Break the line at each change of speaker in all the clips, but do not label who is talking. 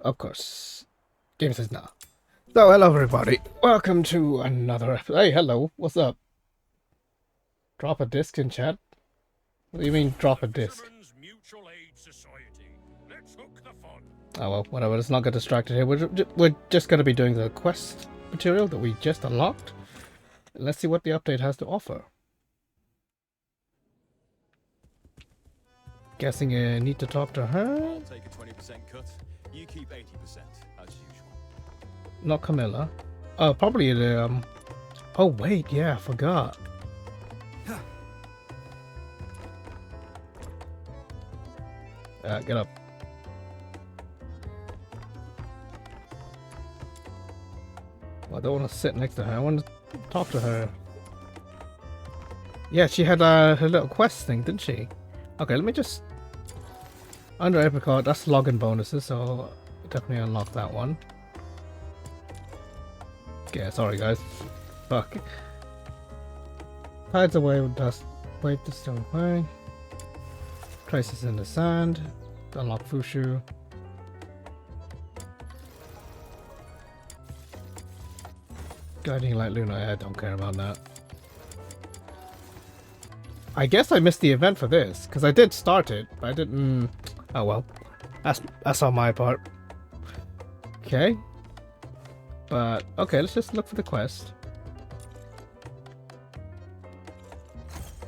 Of course. Game says no. So, hello everybody. Welcome to another episode. Hey, hello. What's up? Drop a disc in chat? What do you mean, drop a disc? Oh well, whatever. Let's not get distracted here. We're just going to be doing the quest material that we just unlocked. Let's see what the update has to offer. Guessing I need to talk to her?
I'll take a 20% cut. You keep 80%, as usual.
Not Camilla. Oh, probably the, Oh, wait, yeah, I forgot. Get up. Well, I don't want to sit next to her. I want to talk to her. Yeah, she had her little quest thing, didn't she? Okay, let me just... Under Apricot, that's login bonuses, so I'll definitely unlock that one. Yeah, sorry guys. Fuck. Hides away with dust. Wait the stone away. Traces in the sand. Unlock Huaxu. Guiding Light Luna, I don't care about that. I guess I missed the event for this, because I did start it, but I didn't... Oh well. That's on my part. Okay. But, okay, let's just look for the quest.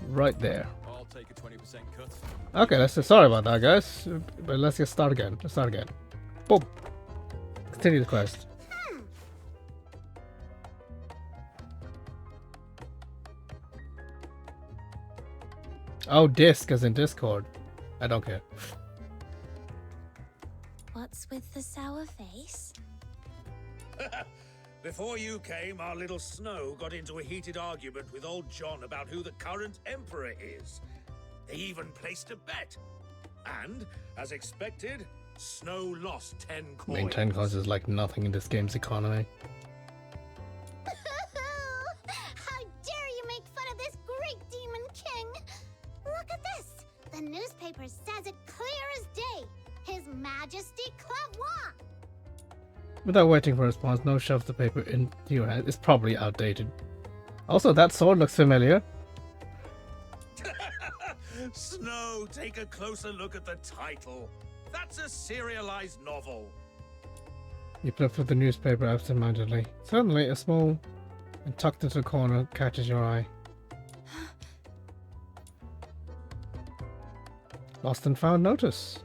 Right there.
I'll take a 20% cut.
Okay, let's just, sorry about that, guys. But let's get start again. Let's start again. Boom. Continue the quest. Oh, disc as in Discord. I don't care.
What's with the sour face?
Before you came, our little Snow got into a heated argument with old John about who the current emperor is. They even placed a bet. And, as expected, Snow lost 10
I
coins.
mean, 10 coins is like nothing in this game's economy.
How dare you make fun of this great demon king? Look at this. The newspaper says it clear as day. His Majesty Clavois.
Without waiting for a response, no shoves the paper into your hand. It's probably outdated. Also, that sword looks familiar.
Snow, take a closer look at the title. That's a serialized novel.
You flip through the newspaper absentmindedly. Suddenly, a small and tucked into the corner catches your eye. Lost and found notice.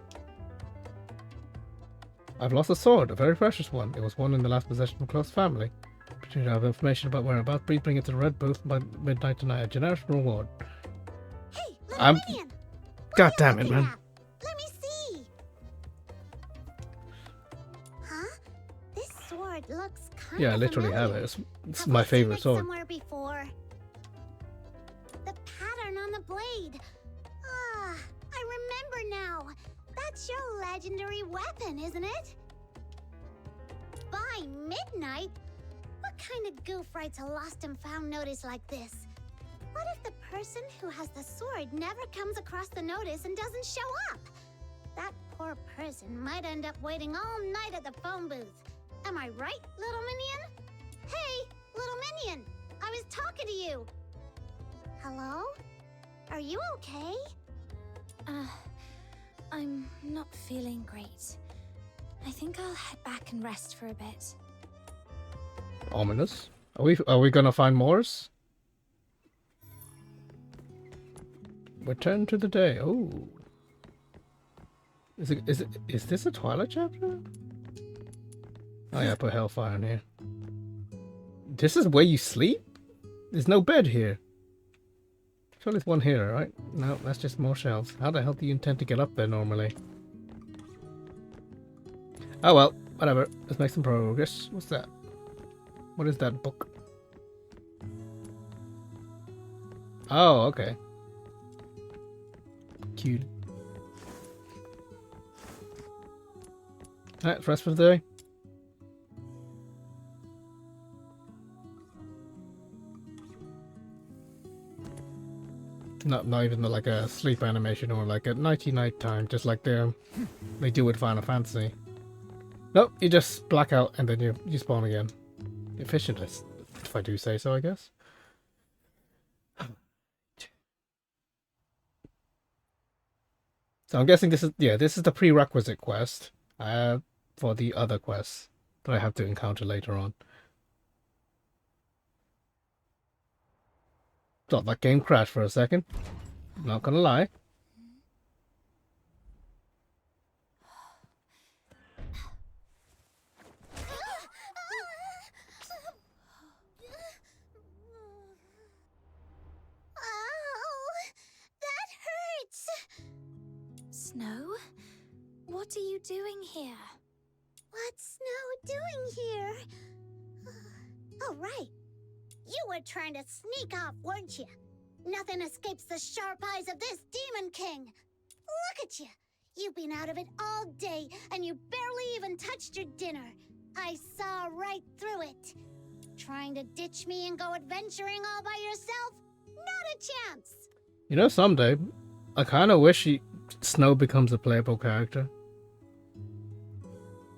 I've lost a sword, a very precious one. It was won in the last possession of a close family. Opportunity to have information about whereabouts. Please bring it to the Red Booth by midnight tonight. A generous reward.
Hey, little
I'm-
minion.
God
What are you
damn it,
looking
man.
at? Let me see. Huh? This sword looks kind
Yeah, I
of
literally have
familiar.
it. It's
Have
my
I seen
favorite
it
sword.
somewhere before? The pattern on the blade. Ah, I remember now. That's your legendary weapon, isn't it? By midnight? What kind of goof writes a lost and found notice like this? What if the person who has the sword never comes across the notice and doesn't show up? That poor person might end up waiting all night at the phone booth. Am I right, little minion? Hey, little minion! I was talking to you! Hello? Are you okay? I'm not feeling great. I think I'll head back and rest for a bit.
Ominous. Are we gonna find Morse? Return to the day. Oh. Is this a Twilight chapter? Oh yeah, put Hellfire in here. This is where you sleep? There's no bed here. Surely there's one here, right? No, that's just more shelves. How the hell do you intend to get up there normally? Oh well, whatever. Let's make some progress. What's that? What is that book? Oh, okay. Cute. Alright, rest for the day. Not even like a sleep animation or like a nighty night time, just like they do with Final Fantasy. Nope, you just black out and then you spawn again. Efficient, if I do say so, I guess. So I'm guessing this is the prerequisite quest for the other quests that I have to encounter later on. Thought that game crashed for a second. Not gonna lie.
Oh, that hurts.
Snow? What are you doing here?
What's Snow doing here? Oh, right. You were trying to sneak off, weren't you? Nothing escapes the sharp eyes of this Demon King. Look at you. You've been out of it all day, and you barely even touched your dinner. I saw right through it. Trying to ditch me and go adventuring all by yourself? Not a chance.
You know, someday, I kind of wish Snow becomes a playable character.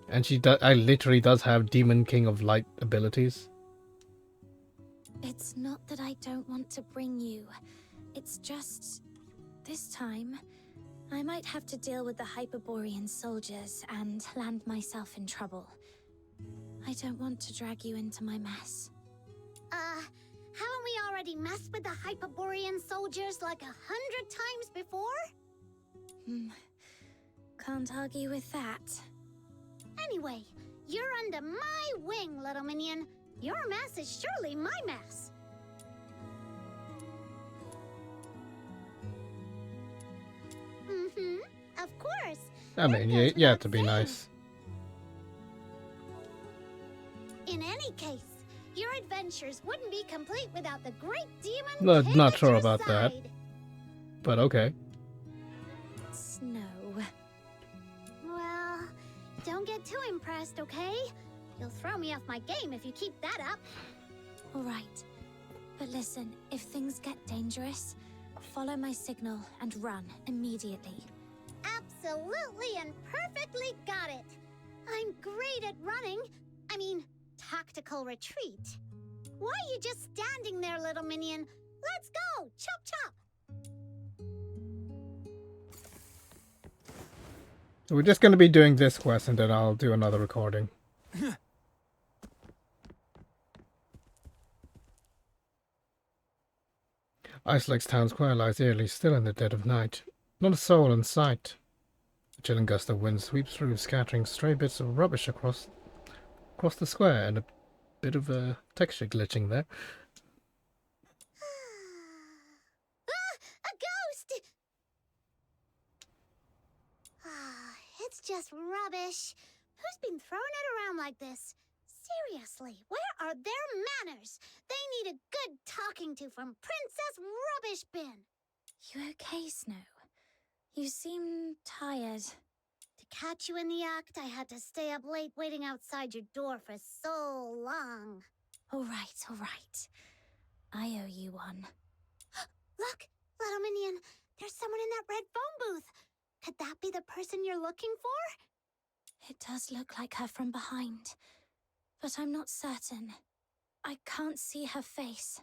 And I literally does have Demon King of Light abilities.
It's not that I don't want to bring you. It's just... this time, I might have to deal with the Hyperborean soldiers and land myself in trouble. I don't want to drag you into my mess.
Haven't we already messed with the Hyperborean soldiers like 100 times before?
Can't argue with that.
Anyway, you're under my wing, little minion. Your mess is surely my mess. Of course.
I mean, you have to be nice.
In any case, your adventures wouldn't be complete without the great demon.
No,
King
not
at
sure
your
about that.
side.
But okay.
Snow.
Well, don't get too impressed, okay? You'll throw me off my game if you keep that up.
All right. But listen, if things get dangerous, follow my signal and run immediately.
Absolutely and perfectly got it. I'm great at running. I mean, tactical retreat. Why are you just standing there, little minion? Let's go! Chop chop!
So we're just going to be doing this quest and then I'll do another recording. Ice Lake's town square lies eerily still in the dead of night. Not a soul in sight. A chilling gust of wind sweeps through, scattering stray bits of rubbish across the square, and a bit of a texture glitching there.
A ghost! It's just rubbish. Who's been throwing it around like this? Seriously, where are their manners? They need a good talking to from Princess Rubbish Bin.
You okay, Snow? You seem tired.
To catch you in the act, I had to stay up late waiting outside your door for so long.
All right, all right. I owe you one.
Look, little minion, there's someone in that red phone booth. Could that be the person you're looking for?
It does look like her from behind, but I'm not certain. I can't see her face.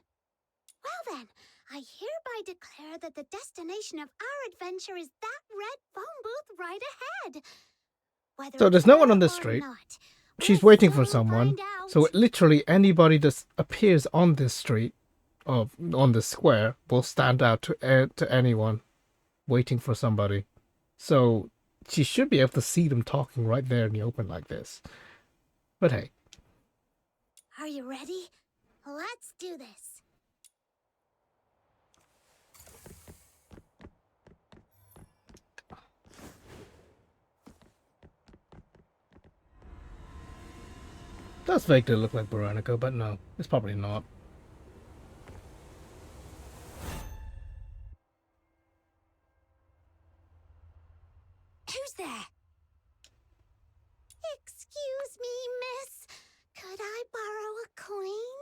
Well then, I hereby declare that the destination of our adventure is that red phone booth right ahead. Whether
So there's
it's
no one on
her
the
or
street.
not,
She's
we'll
waiting for
soon
someone.
find out.
So literally anybody that appears on this street, or on this square, will stand out to anyone waiting for somebody. So she should be able to see them talking right there in the open like this. But hey.
Are you ready? Let's do this.
Does vaguely look like Veronica, but no, it's probably not.
Who's there?
Excuse me, miss. Could I borrow a coin?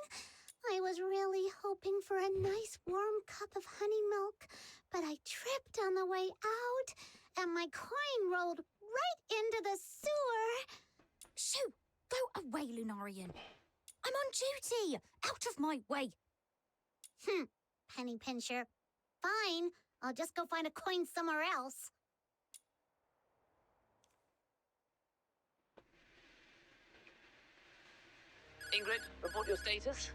I was really hoping for a nice warm cup of honey milk, but I tripped on the way out, and my coin rolled right into the sewer.
Shoo! Go away, Lunarian. I'm on duty! Out of my way!
Penny pincher. Fine, I'll just go find a coin somewhere else.
Ingrid, report your status.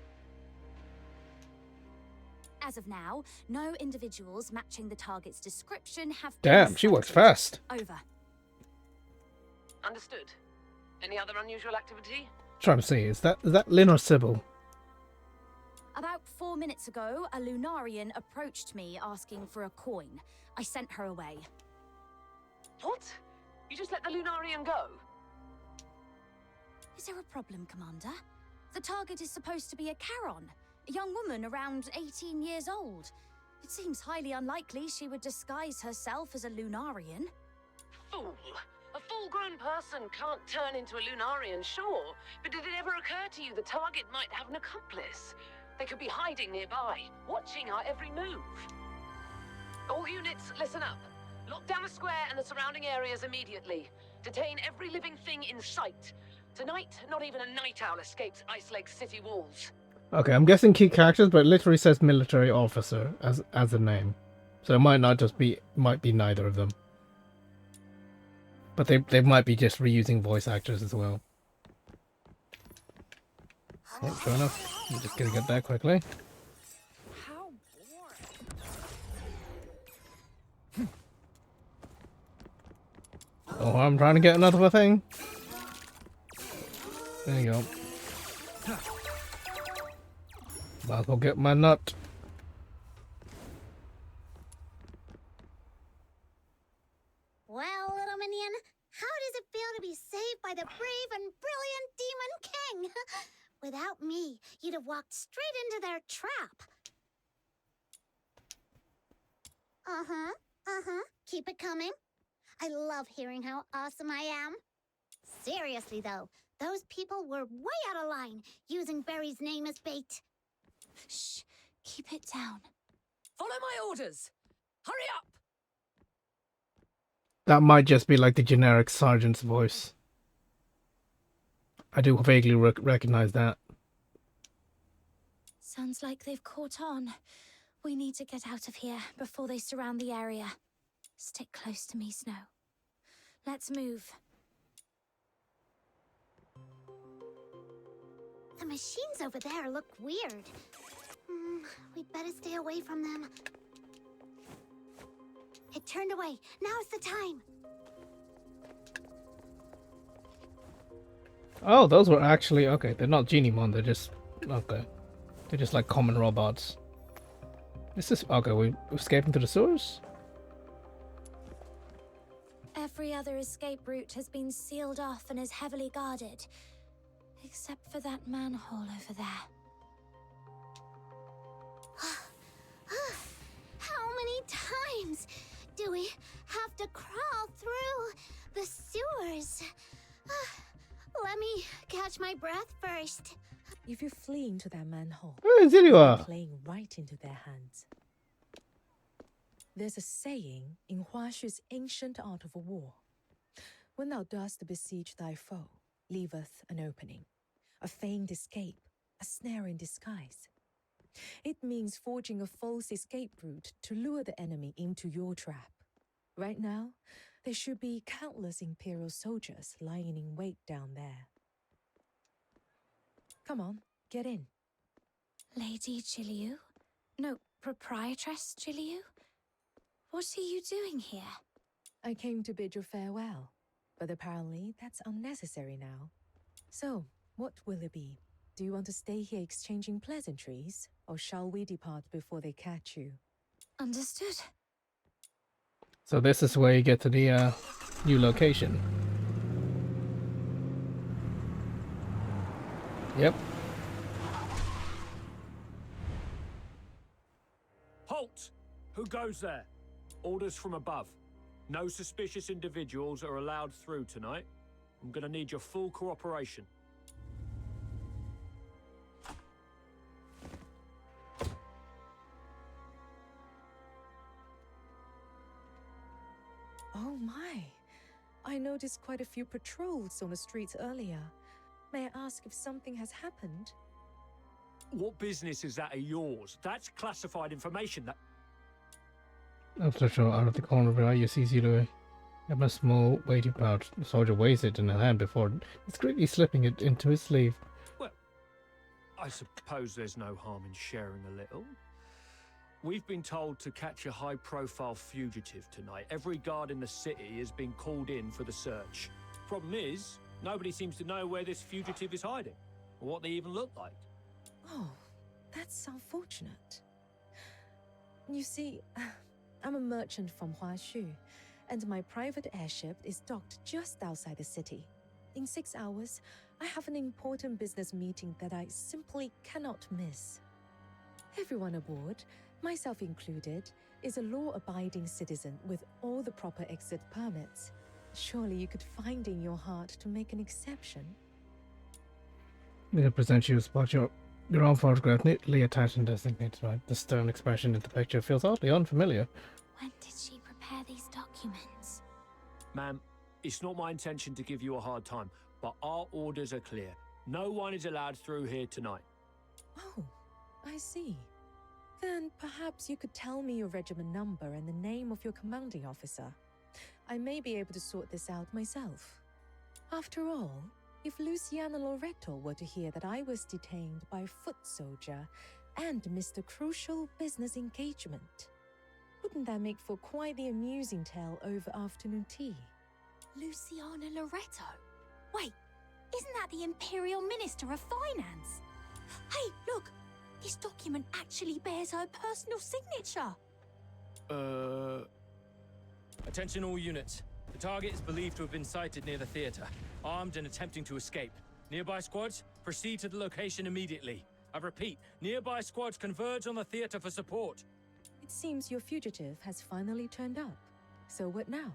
As of now, no individuals matching the target's description have
Damn,
been
she works
spotted.
fast.
Over.
Understood. Any other unusual activity?
Trying to see, is that Lynn or Sybil?
About 4 minutes ago, a Lunarian approached me asking for a coin. I sent her away.
What? You just let the Lunarian go?
Is there a problem, Commander? The target is supposed to be a Charon, a young woman around 18 years old. It seems highly unlikely she would disguise herself as a Lunarian.
Fool! A full-grown person can't turn into a Lunarian, sure. But did it ever occur to you the target might have an accomplice? They could be hiding nearby, watching our every move. All units, listen up. Lock down the square and the surrounding areas immediately. Detain every living thing in sight. Tonight, not even a night owl escapes Ice Lake's city walls.
Okay, I'm guessing key characters, but it literally says military officer as a name. So it might not just be, might be neither of them. But they might be just reusing voice actors as well. Oh, sure enough. I'm just gonna get that quickly.
How
Oh, I'm trying to get another thing. There you go. Might as well get my nut.
Well, little minion, how does it feel to be saved by the brave and brilliant Demon King? Without me, you'd have walked straight into their trap. Keep it coming. I love hearing how awesome I am. Seriously, though, those people were way out of line, using Barry's name as bait.
Shh, keep it down.
Follow my orders! Hurry up!
That might just be like the generic sergeant's voice. I do vaguely recognize that.
Sounds like they've caught on. We need to get out of here before they surround the area. Stick close to me, Snow. Let's move.
The machines over there look weird. We'd better stay away from them. It turned away. Now's the time.
Oh, those were actually okay. They're not Genimon. They're just okay. They're just like common robots. This is okay. We're escaping through the sewers.
Every other escape route has been sealed off and is heavily guarded. Except for that manhole over there.
How many times do we have to crawl through the sewers? Let me catch my breath first.
If you flee into that manhole,
Oh, there you
you're
are.
playing right into their hands. There's a saying in Huaxu's ancient art of war. When thou dost besiege thy foe, leaveth an opening, a feigned escape, a snare in disguise. It means forging a false escape route to lure the enemy into your trap. Right now, there should be countless Imperial soldiers lying in wait down there. Come on, get in.
Lady Chiliu? No, Proprietress Chiliu? What are you doing here?
I came to bid you farewell, but apparently that's unnecessary now. So, what will it be? Do you want to stay here exchanging pleasantries, or shall we depart before they catch you?
Understood.
So this is where you get to the new location. Yep.
Halt! Who goes there? Orders from above. No suspicious individuals are allowed through tonight. I'm gonna need your full cooperation.
Oh my! I noticed quite a few patrols on the streets earlier. May I ask if something has happened?
What business is that of yours? That's classified information. That
After show out of the corner of your eye, you see Zilue have a small weighty pouch. The soldier weighs it in her hand before discreetly slipping it into his sleeve.
Well, I suppose there's no harm in sharing a little. We've been told to catch a high-profile fugitive tonight. Every guard in the city has been called in for the search. Problem is, nobody seems to know where this fugitive is hiding, or what they even look like.
Oh, that's unfortunate. You see, I'm a merchant from Huaxu, and my private airship is docked just outside the city. In 6 hours, I have an important business meeting that I simply cannot miss. Everyone aboard, myself included, is a law-abiding citizen with all the proper exit permits. Surely you could find in your heart to make an exception.
They present you a spot your own photograph neatly attached and designated, right? The stern expression in the picture feels oddly unfamiliar.
When did she prepare these documents?
Ma'am, it's not my intention to give you a hard time, but our orders are clear. No one is allowed through here tonight.
Oh, I see. Then perhaps you could tell me your regiment number and the name of your commanding officer. I may be able to sort this out myself. After all, if Luciana Loreto were to hear that I was detained by a foot soldier and missed a crucial business engagement, wouldn't that make for quite the amusing tale over afternoon tea?
Luciana Loreto? Wait, isn't that the Imperial Minister of Finance? Hey, look! This document actually bears her personal signature!
Attention all units. The target is believed to have been sighted near the theater, armed and attempting to escape. Nearby squads, proceed to the location immediately. I repeat, nearby squads converge on the theater for support.
It seems your fugitive has finally turned up. So what now?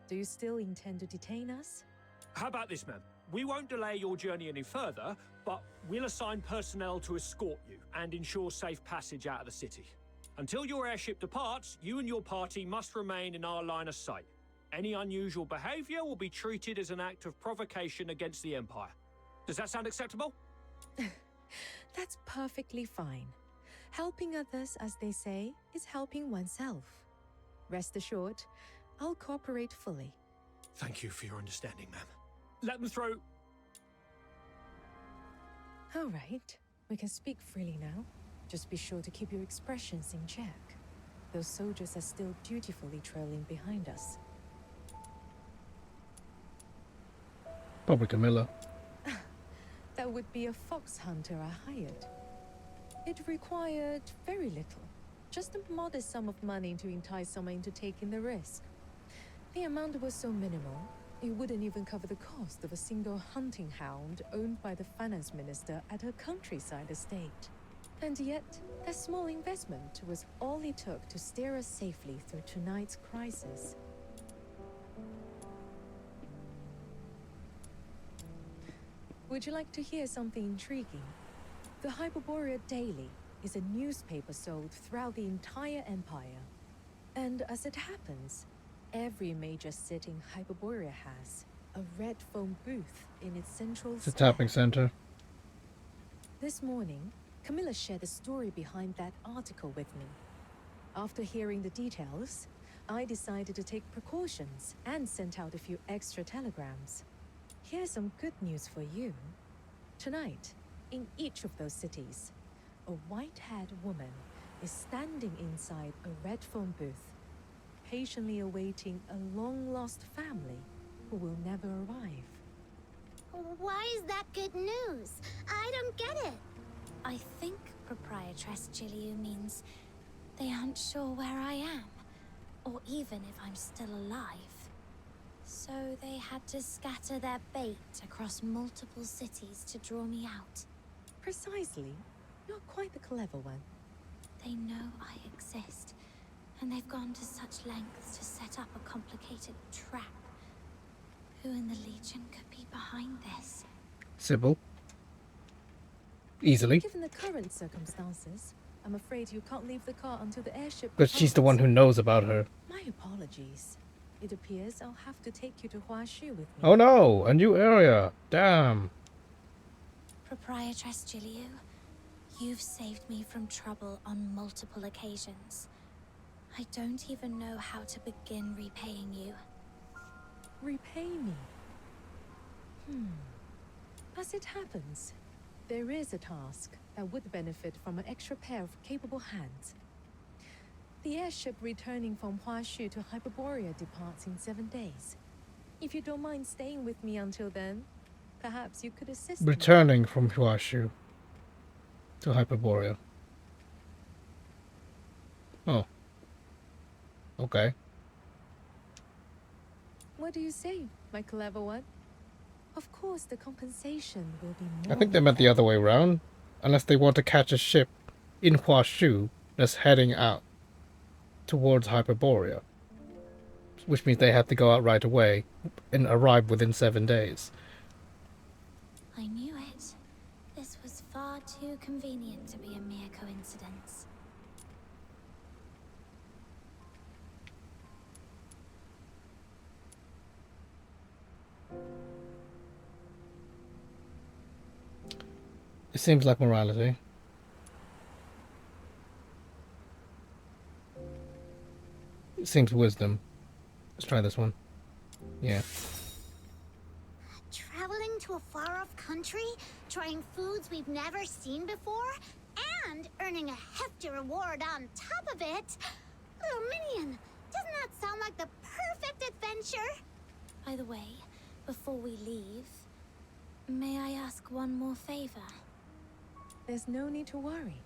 Do you still intend to detain us?
How about this, ma'am? We won't delay your journey any further, but we'll assign personnel to escort you and ensure safe passage out of the city. Until your airship departs, you and your party must remain in our line of sight. Any unusual behavior will be treated as an act of provocation against the Empire. Does that sound acceptable?
That's perfectly fine. Helping others, as they say, is helping oneself. Rest assured, I'll cooperate fully.
Thank you for your understanding, ma'am. Let them through.
All right, we can speak freely now. Just be sure to keep your expressions in check. Those soldiers are still dutifully trailing behind us.
Probably Camilla.
That would be a fox hunter I hired. It required very little. Just a modest sum of money to entice someone into taking the risk. The amount was so minimal, it wouldn't even cover the cost of a single hunting hound owned by the finance minister at her countryside estate. And yet, that small investment was all it took to steer us safely through tonight's crisis. Would you like to hear something intriguing? The Hyperborea Daily is a newspaper sold throughout the entire empire. And as it happens, every major city in Hyperborea has a red foam booth in its central
It's a
square.
tapping center.
This morning, Camilla shared the story behind that article with me. After hearing the details, I decided to take precautions and sent out a few extra telegrams. Here's some good news for you. Tonight, in each of those cities, a white-haired woman is standing inside a red phone booth, patiently awaiting a long-lost family who will never arrive.
Why is that good news? I don't get it.
I think Proprietress Jiliu means they aren't sure where I am, or even if I'm still alive. So they had to scatter their bait across multiple cities to draw me out.
Precisely. You're quite the clever one.
They know I exist, and they've gone to such lengths to set up a complicated trap. Who in the Legion could be behind this?
Sybil. Easily.
Given the current circumstances, I'm afraid you can't leave the car until the airship
But she's the one who knows about her.
My apologies. It appears I'll have to take you to Huaxu with me.
Oh no, a new area. Damn.
Proprietress Jiliu, you've saved me from trouble on multiple occasions. I don't even know how to begin repaying you.
Repay me? As it happens, there is a task that would benefit from an extra pair of capable hands. The airship returning from Huaxu to Hyperborea departs in 7 days. If you don't mind staying with me until then, perhaps you could assist me.
Returning from Huaxu to Hyperborea. Oh. Okay.
What do you say, my clever one? Of course, the compensation will be more.
I think they meant the other way around. Unless they want to catch a ship in Huaxu that's heading out towards Hyperborea. Which means they have to go out right away and arrive within 7 days.
I knew it. This was far too convenient to be a mere coincidence.
It seems like morality. It seems wisdom. Let's try this one. Yeah.
Traveling to a far-off country, trying foods we've never seen before, and earning a hefty reward on top of it. Little Minion, doesn't that sound like the perfect adventure?
By the way, before we leave, may I ask one more favor?
There's no need to worry.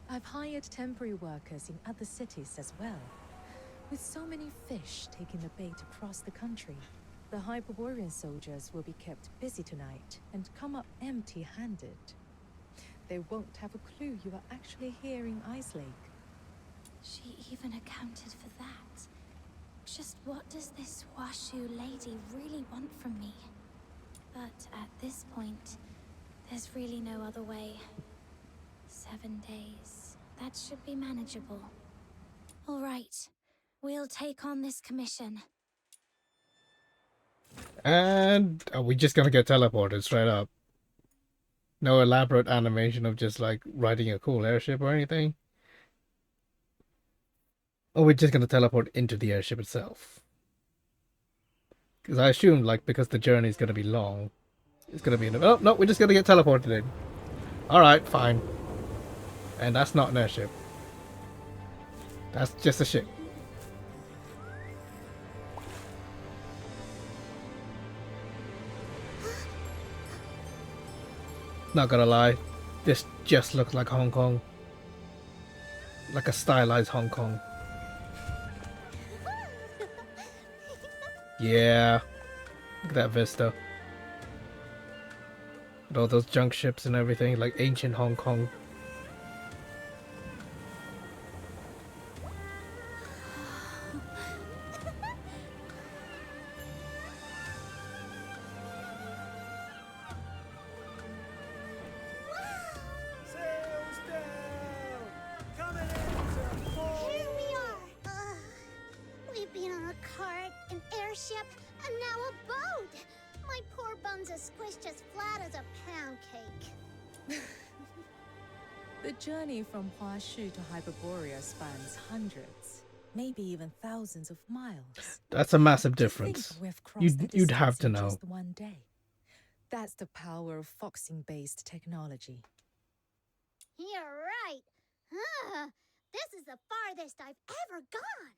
I've hired temporary workers in other cities as well. With so many fish taking the bait across the country, the Hyperborean soldiers will be kept busy tonight and come up empty-handed. They won't have a clue you are actually here in Ice Lake.
She even accounted for that. Just what does this Huaxu lady really want from me? But at this point, there's really no other way. 7 days. That should be manageable. All right. We'll take on this commission.
And are we just gonna get teleported straight up? No elaborate animation of just like riding a cool airship or anything? Or we're just gonna teleport into the airship itself? Because I assume, like, because the journey is gonna be long, it's gonna be in a... Oh, no, we're just gonna get teleported in. Alright, fine. And that's not an airship. That's just a ship. Not gonna lie, this just looks like Hong Kong. Like a stylized Hong Kong. Yeah. Look at that vista. With all those junk ships and everything, like ancient Hong Kong.
Here we are. We've been on a cart, an airship, and now a boat. My poor bones are squished as flat as a pound cake.
The journey from Huaxu to Hyperborea spans hundreds, maybe even thousands of miles.
That's a massive
To think
difference.
we've crossed the
You'd have
distance
to
in
know.
Just 1 day. That's the power of foxing-based technology.
You're right. This is the farthest I've ever gone.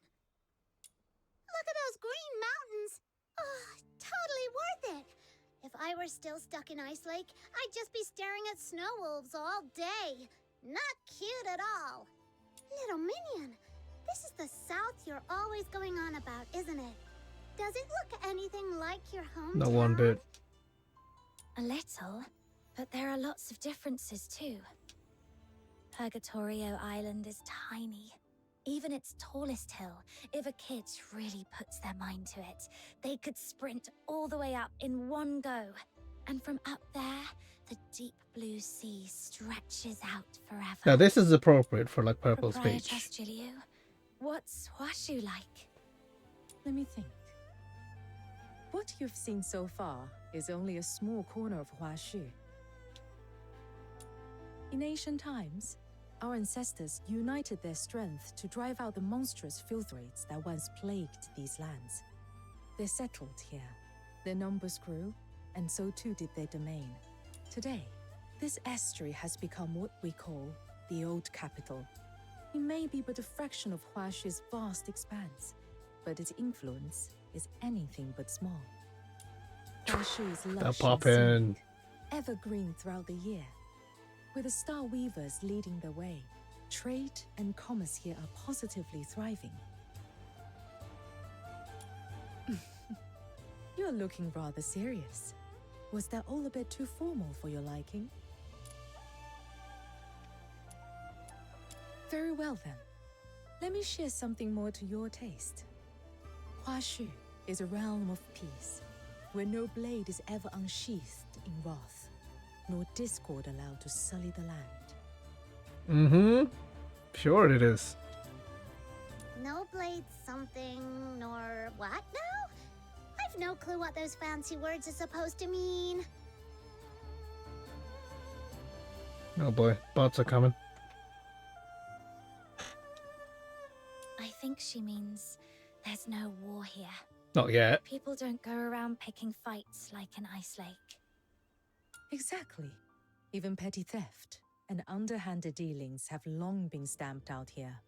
Look at those green mountains. Oh, totally worth it. If I were still stuck in Ice Lake, I'd just be staring at snow wolves all day. Not cute at all. Little Minion, this is the South you're always going on about, isn't it? Does it look anything like your hometown?
Not one bit.
A little, but there are lots of differences too. Purgatorio Island is tiny. Even its tallest hill, if a kid really puts their mind to it, they could sprint all the way up in one go. And from up there, the deep blue sea stretches out forever.
Now this is appropriate for like purple
Proprietress
speech.
Jiliu, what's Huaxu like?
Let me think. What you've seen so far is only a small corner of Huaxu. In ancient times, our ancestors united their strength to drive out the monstrous filth raids that once plagued these lands. They settled here. Their numbers grew, and so too did their domain. Today, this estuary has become what we call the Old Capital. It may be but a fraction of Huaxu's vast expanse, but its influence is anything but small. Huaxu is lush and scenic, evergreen throughout the year. With the Star Weavers leading the way, trade and commerce here are positively thriving. You're looking rather serious. Was that all a bit too formal for your liking? Very well then. Let me share something more to your taste. Huaxu is a realm of peace, where no blade is ever unsheathed in wrath, nor discord allowed to sully the land.
Mm-hmm. Sure it is.
No blade something, nor what now? I've no clue what those fancy words are supposed to mean.
Oh boy, bots are coming.
I think she means there's no war here.
Not yet.
People don't go around picking fights like an ice lake.
Exactly. Even petty theft and underhanded dealings have long been stamped out here.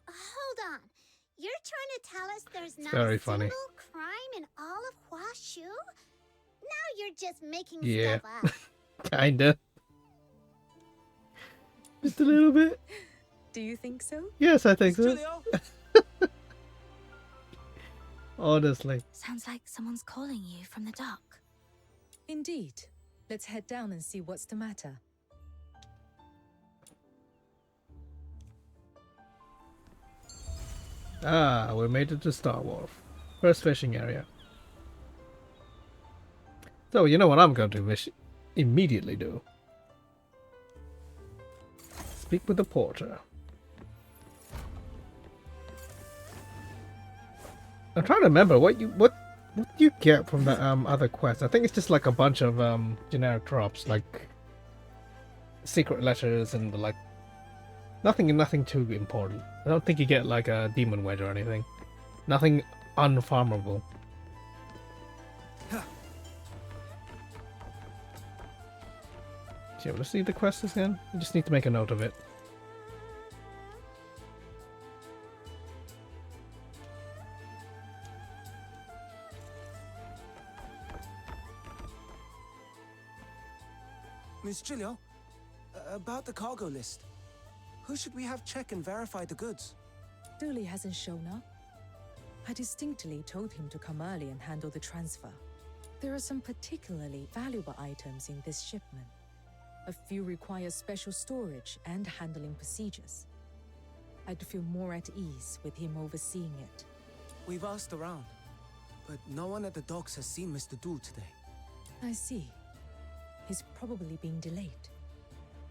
Hold on. You're trying to tell us there's not
very
a
funny.
single crime in all of Huaxu? Now you're just making
Yeah.
stuff up.
Kinda. Just a little bit.
Do you think so?
Yes, I think so.
Julio?
Honestly.
Sounds like someone's calling you from the dock.
Indeed. Let's head down and see what's the matter.
Ah, we made it to Star Wharf. First fishing area. So, you know what I'm going to immediately do? Speak with the porter. I'm trying to remember what do you get from the other quest? I think it's just like a bunch of generic drops, like secret letters and like nothing too important. I don't think you get like a demon wedge or anything. Nothing unfarmable. So let's see the quest again. You just need to make a note of it.
Miss Julio, about the cargo list. Who should we have check and verify the goods?
Dooley hasn't shown up. I distinctly told him to come early and handle the transfer. There are some particularly valuable items in this shipment. A few require special storage and handling procedures. I'd feel more at ease with him overseeing it.
We've asked around, but no one at the docks has seen Mr. Du today.
I see. He's probably being delayed.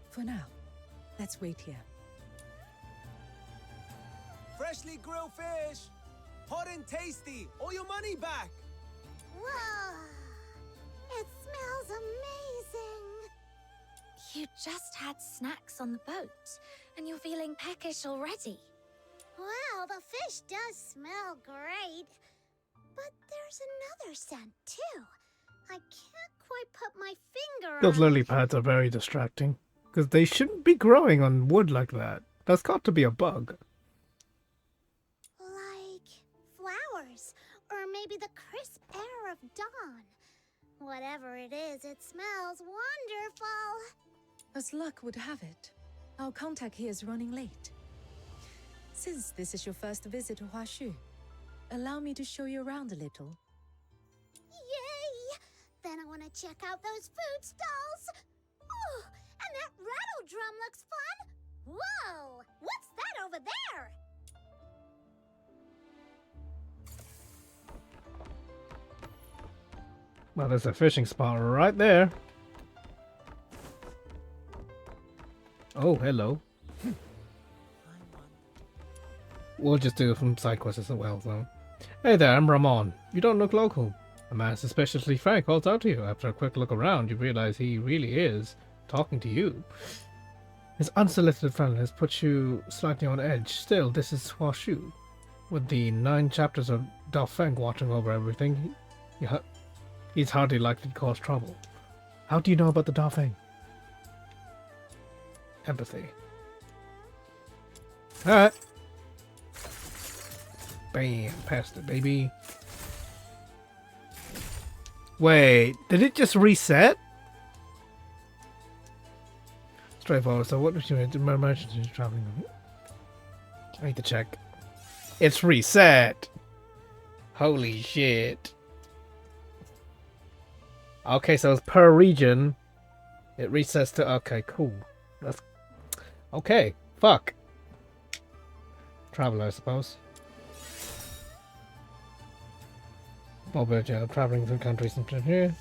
For now, let's wait here.
Freshly grilled fish! Hot and tasty! All your money back!
Whoa! It smells amazing!
You just had snacks on the boat, and you're feeling peckish already.
Well, the fish does smell great. But there's another scent, too. I can't quite put my finger
Those
on
lily
it.
pads are very distracting. Because they shouldn't be growing on wood like that. That's got to be a bug.
Like flowers, or maybe the crisp air of dawn. Whatever it is, it smells wonderful.
As luck would have it, our contact here is running late. Since this is your first visit to Huaxu, allow me to show you around a little.
Yay! Then I want to check out those food stalls. Oh, and that rattle drum looks fun. Whoa! What's that over there?
Well, there's a fishing spot right there. Oh, hello. We'll just do some side quests as well, so. Hey there, I'm Ramon. You don't look local. A man suspiciously frank calls out to you. After a quick look around, you realize he really is talking to you. His unsolicited friendliness puts you slightly on edge. Still, this is Huaxu. With the 9 chapters of Daofeng watching over everything, he's hardly likely to cause trouble. How do you know about the Daofeng? Empathy. Alright. Bam, past it, baby. Wait, did it just reset? Straightforward, so what was your emergency traveling? I need to check. It's reset! Holy shit. Okay, so it's per region. It resets to... Okay, cool. That's... Okay, fuck. Traveler, I suppose. Mobility, traveling through countries and here.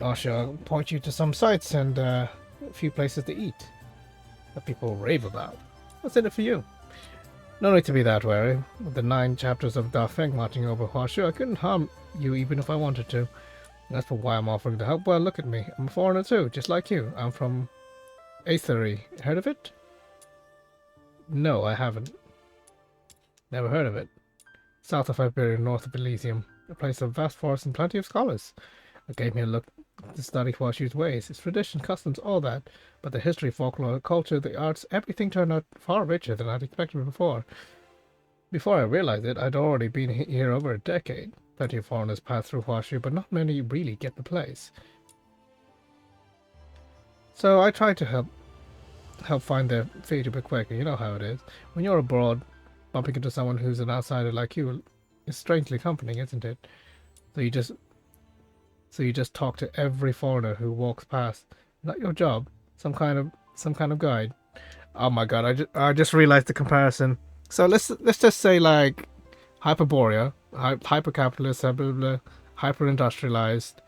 I shall point you to some sites and a few places to eat that people rave about. What's in it for you? No need to be that wary. With the 9 chapters of Daofeng marching over Huaxu, I couldn't harm you even if I wanted to. That's for why I'm offering to help. Well, look at me. I'm a foreigner too, just like you. I'm from Aethery. Heard of it? No, I haven't. Never heard of it. South of Iberia, north of Elysium. A place of vast forests and plenty of scholars. It gave me a look to study Huaxu's ways, its traditions, customs, all that. But the history, folklore, culture, the arts, everything turned out far richer than I'd expected before. Before I realized it, I'd already been here over a decade. Plenty of foreigners pass through Huaxu, but not many really get the place. So I tried to help find their feet a bit quicker. You know how it is. When you're abroad, bumping into someone who's an outsider like you is strangely comforting, isn't it? So you just talk to every foreigner who walks past. Not your job. Some kind of guide. Oh my god! I just realized the comparison. So let's just say like Hyperborea, hyper-capitalist, hyper-industrialized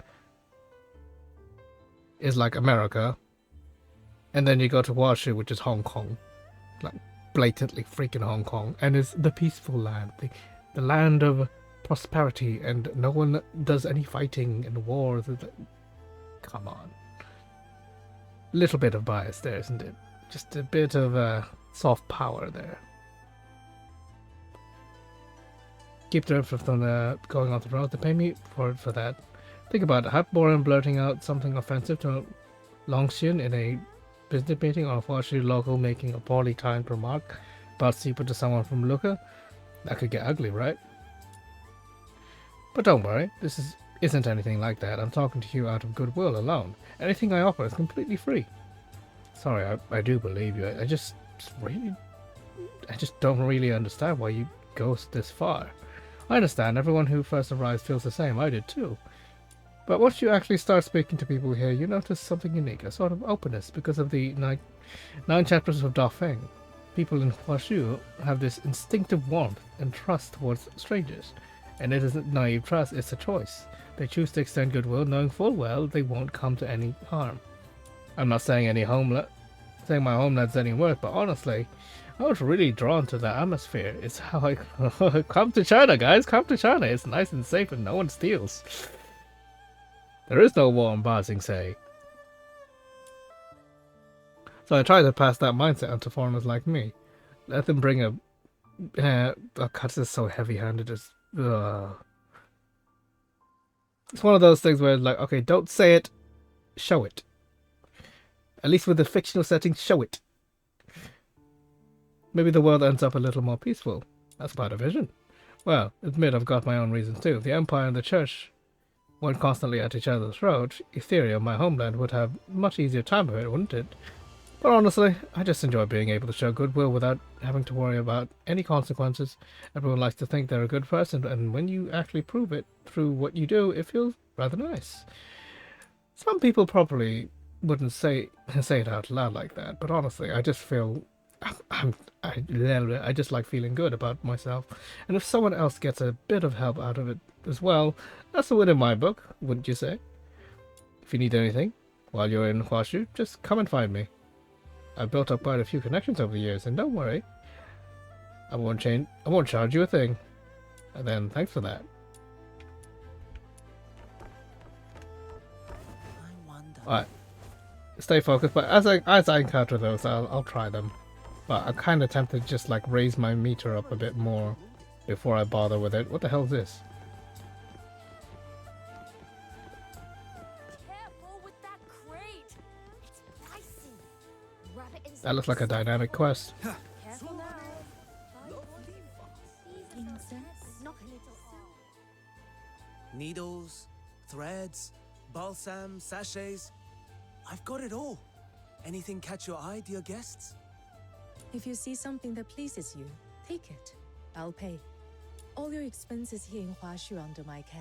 is like America, and then you go to Huaxu, which is Hong Kong, like blatantly freaking Hong Kong, and it's the peaceful land, the land of prosperity, and no one does any fighting and wars. Come on. Little bit of bias there, isn't it? Just a bit of soft power there. Keep the info from going off the road. They pay me for that. Think about it. Hyperborean blurting out something offensive to Longxian in a business meeting, or Huaxu local making a poorly timed remark about secret to someone from Luca. That could get ugly, right? But don't worry, this isn't anything like that. I'm talking to you out of goodwill alone. Anything I offer is completely free. Sorry, I do believe you. I just don't really understand why you go this far. I understand everyone who first arrives feels the same. I did too. But once you actually start speaking to people here, you notice something unique, a sort of openness because of the 9 chapters of Daofeng. People in Huaxu have this instinctive warmth and trust towards strangers. And it isn't naive trust, it's a choice. They choose to extend goodwill, knowing full well they won't come to any harm. I'm not saying my homeland's any worse, but honestly, I was really drawn to the atmosphere. It's how I come to China, guys. Come to China. It's nice and safe and no one steals. There is no war in Ba Sing Se. So I try to pass that mindset onto foreigners like me. Let them bring a... oh god, this is so heavy-handed. It's one of those things where it's like, okay, don't say it, show it. At least with the fictional setting, show it. Maybe the world ends up a little more peaceful. That's part of vision. Well, admit I've got my own reasons too. If the Empire and the Church weren't constantly at each other's throats, Etheria, my homeland, would have a much easier time of it, wouldn't it? But honestly, I just enjoy being able to show goodwill without having to worry about any consequences. Everyone likes to think they're a good person, and when you actually prove it through what you do, it feels rather nice. Some people probably wouldn't say it out loud like that, but honestly, I just feel... I just like feeling good about myself. And if someone else gets a bit of help out of it as well, that's a win in my book, wouldn't you say? If you need anything while you're in Huaxu, just come and find me. I've built up quite a few connections over the years, and don't worry, I won't charge you a thing. And then thanks for that.
I wonder.
Alright. Stay focused, but as I encounter those, I'll try them. But I'm kind of tempted to just like raise my meter up a bit more before I bother with it. What the hell is this?
Careful with that crate.
It's pricey. Rub it in
That looks like a dynamic quest.
Careful now.
Needles, threads, balsam, sachets. I've got it all. Anything catch your eye, dear guests?
If you see something that pleases you, take it. I'll pay. All your expenses here in Huaxu under my care.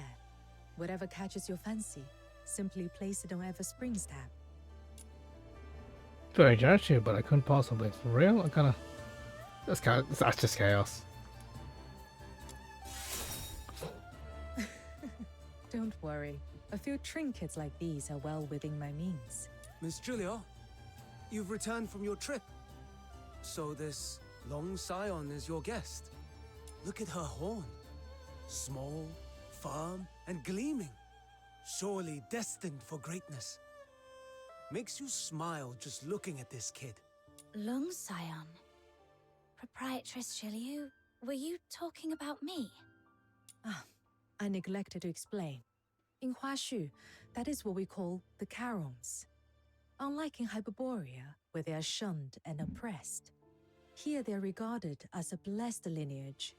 Whatever catches your fancy, simply place it on Ever Spring's tab.
Very generous here, but I couldn't possibly. For real? I'm kind of. That's just chaos.
Don't worry. A few trinkets like these are well within my means.
Miss Julia, you've returned from your trip. So this long scion is your guest. Look at her horn. Small, firm, and gleaming. Surely destined for greatness. Makes you smile just looking at this kid.
Long Scion. Proprietress Shiliu, were you talking about me?
I neglected to explain. In Huaxu, that is what we call the Carons. Unlike in Hyperborea, where they are shunned and oppressed, here they are regarded as a blessed lineage,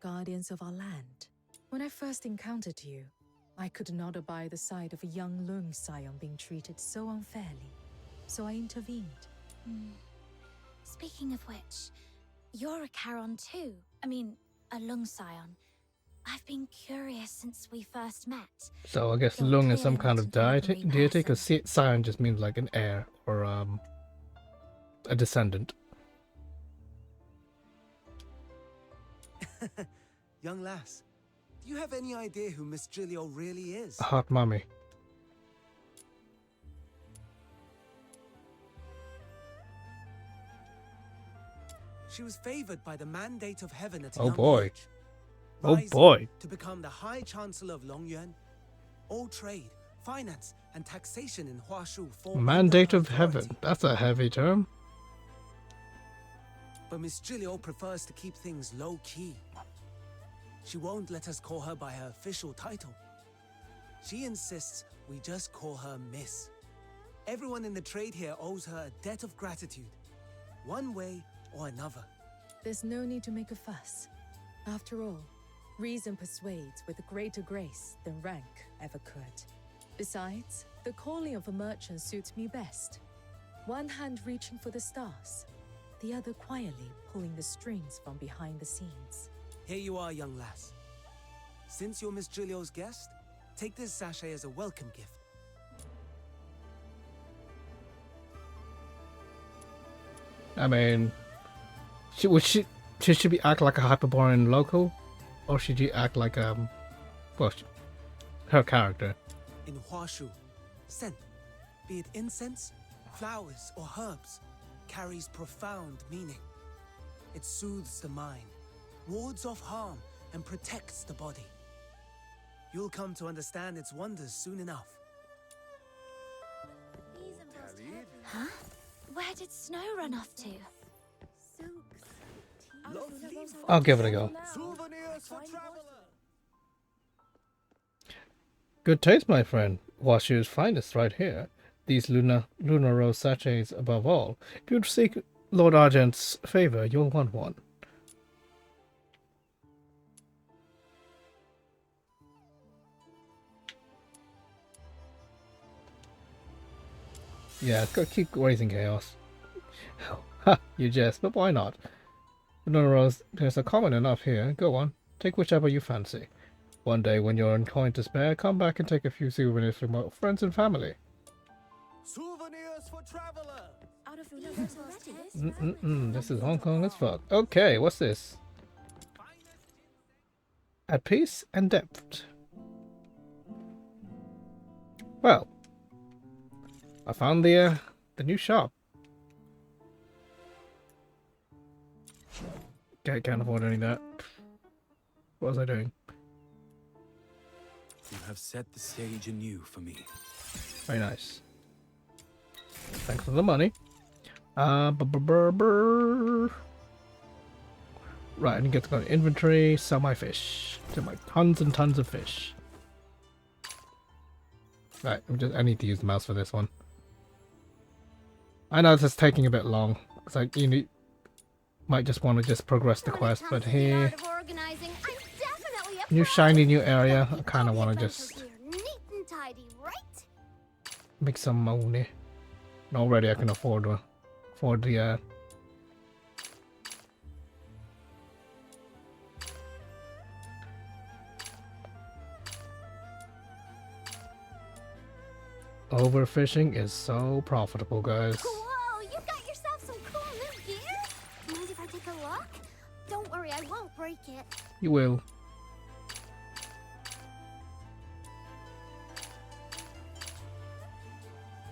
guardians of our land. When I first encountered you, I could not abide the sight of a young Lung Scion being treated so unfairly, so I intervened.
Speaking of which, you're a Charon too. I mean, a Lung Scion. I've been curious since we first met.
So I guess
You're
Lung is some
clearly
kind
not
of
an ordinary
deity, because
person.
Scion just means like an heir or a descendant.
Young lass, do you have any idea who Miss Julio really is?
A hot mummy.
She was favored by the mandate of heaven at a
Oh
young
boy.
age.
Oh
Rising
boy.
To become the High Chancellor of Longyuan. All trade, finance, and taxation in Huaxu fall under
Mandate
her
of heaven.
authority.
That's a heavy term.
But Miss Julio prefers to keep things low-key. She won't let us call her by her official title. She insists we just call her Miss. Everyone in the trade here owes her a debt of gratitude, one way or another.
There's no need to make a fuss. After all, reason persuades with greater grace than rank ever could. Besides, the calling of a merchant suits me best. One hand reaching for the stars, the other quietly pulling the strings from behind the scenes.
Here you are, young lass. Since you're Miss Julio's guest, take this sachet as a welcome gift.
I mean, should she act like a Hyperborean local, or should she act like well, her character?
In Huaxu, scent, be it incense, flowers, or herbs, carries profound meaning. It soothes the mind, wards off harm, and protects the body. You'll come to understand its wonders soon enough.
Huh? Where did Snow run off to?
I'll give it a go. Good taste, my friend. Huaxu's finest right here. These lunar rose sachets above all. If you seek Lord Argent's favor, you'll want one. Yeah, go keep raising chaos. Ha, you jest, but why not? Lunar rose, there's a common enough here. Go on, take whichever you fancy. One day, when you're in coin to spare, come back and take a few souvenirs from our friends and family.
Souvenirs for travelers!
Out of
This is Hong Kong as fuck. Okay, what's this? At peace and depth. Well, I found the new shop. Okay, can't afford any of that. What was I doing?
You have set the stage anew for me.
Very nice. Thanks for the money. Right, I need to get to go to inventory, sell my fish. To my tons and tons of fish. Right, I need to use the mouse for this one. I know this is taking a bit long, because might just want to just progress the quest, but here, new shiny new area, I kind of want to just make some money. And already I can afford the overfishing is so profitable, guys.
Whoa, you got yourself some cool new gear? Mind if I take a look? Don't worry, I won't break it.
You will.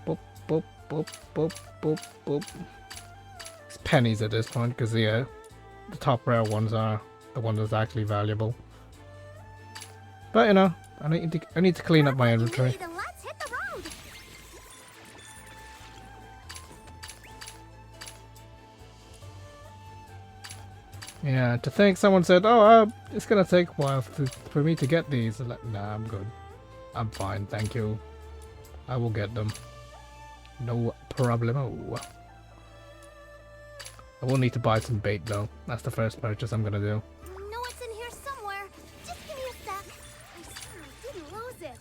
Boop, boop, boop, boop, boop, boop. It's pennies at this point, because the top rare ones are the ones that's actually valuable. But you know, I need to clean up my inventory.
Let's hit the road.
Yeah, to think someone said, "Oh, it's gonna take a while for me to get these." I'm like, nah, I'm good. I'm fine, thank you. I will get them. No problemo. I will need to buy some bait though. That's the first purchase I'm gonna do.
I know it's in here somewhere. Just give me a sec. I swear I didn't lose it.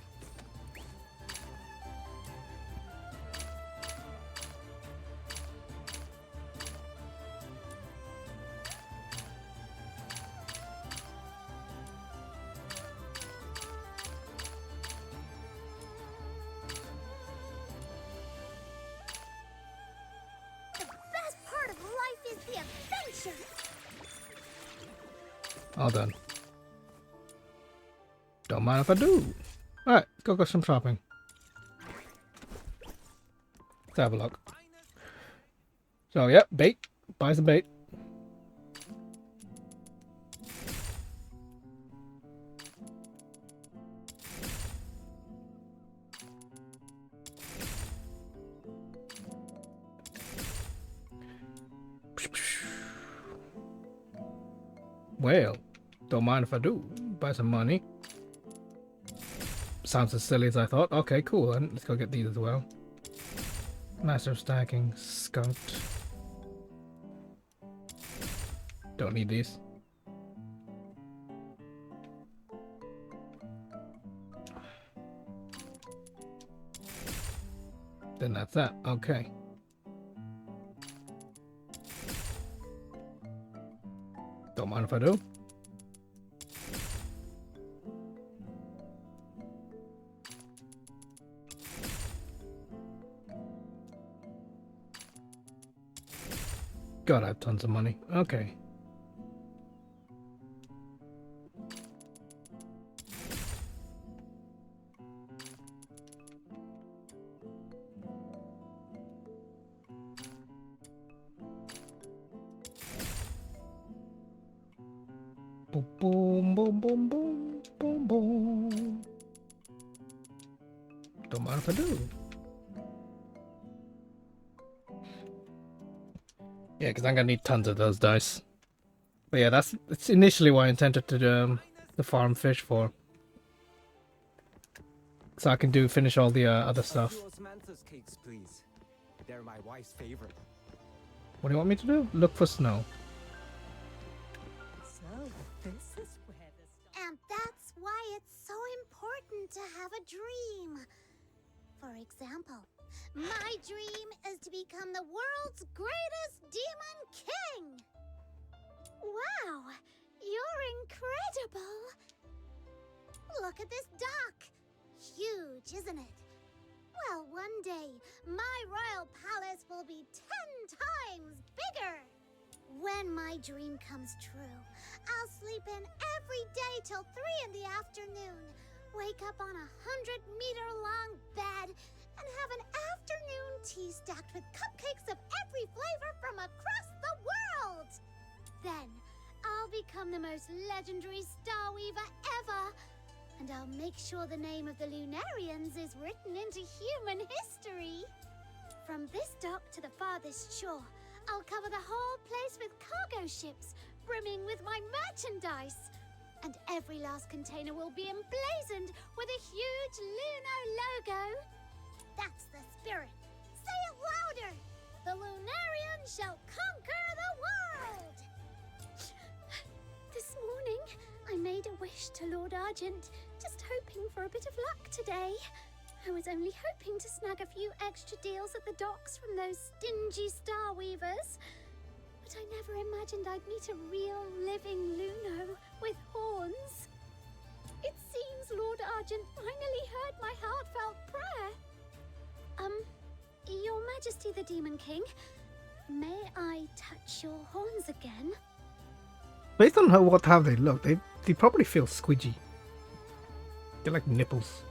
The best part of life is the adventure.
All done. Don't mind if I do. Alright, let's go some shopping. Let's have a look. So, yep, bait. Buy some bait. Well, don't mind if I do. Buy some money. Sounds as silly as I thought. Okay, cool. Then let's go get these as well. Master of stacking, skunked. Don't need these. Then that's that. Okay. Don't mind if I do. God, I have tons of money. Okay. Boom, boom, boom, boom, boom, boom. Don't mind if I do. Yeah, because I'm gonna need tons of those dice. But yeah, that's initially what I intended to farm fish for. So I can finish all the other stuff.
Cakes, please. They're my wife's favorite.
What do you want me to do? Look for snow.
So, this is where the
And that's why it's so important to have a dream. For example, my dream is to become the world's greatest demon king. Wow, you're incredible. Look at this dock. Huge, isn't it? Well, one day, my royal palace will be 10 times bigger. When my dream comes true, I'll sleep in every day till 3 in the afternoon, wake up on a 100-meter-long bed, and have an afternoon tea stacked with cupcakes of every flavor from across the world. Then, I'll become the most legendary Star Weaver ever. And I'll make sure the name of the Lunarians is written into human history. From this dock to the farthest shore, I'll cover the whole place with cargo ships, brimming with my merchandise. And every last container will be emblazoned with a huge Luno logo. That's the spirit. Say it louder! The Lunarian shall conquer the world! This morning, I made a wish to Lord Argent, just hoping for a bit of luck today. I was only hoping to snag a few extra deals at the docks from those stingy Star Weavers. But I never imagined I'd meet a real, living Luno with horns. It seems Lord Argent finally heard my heartfelt prayer. Your Majesty the Demon King, may I touch your horns again?
Based on how they look, they probably feel squidgy. They're like nipples.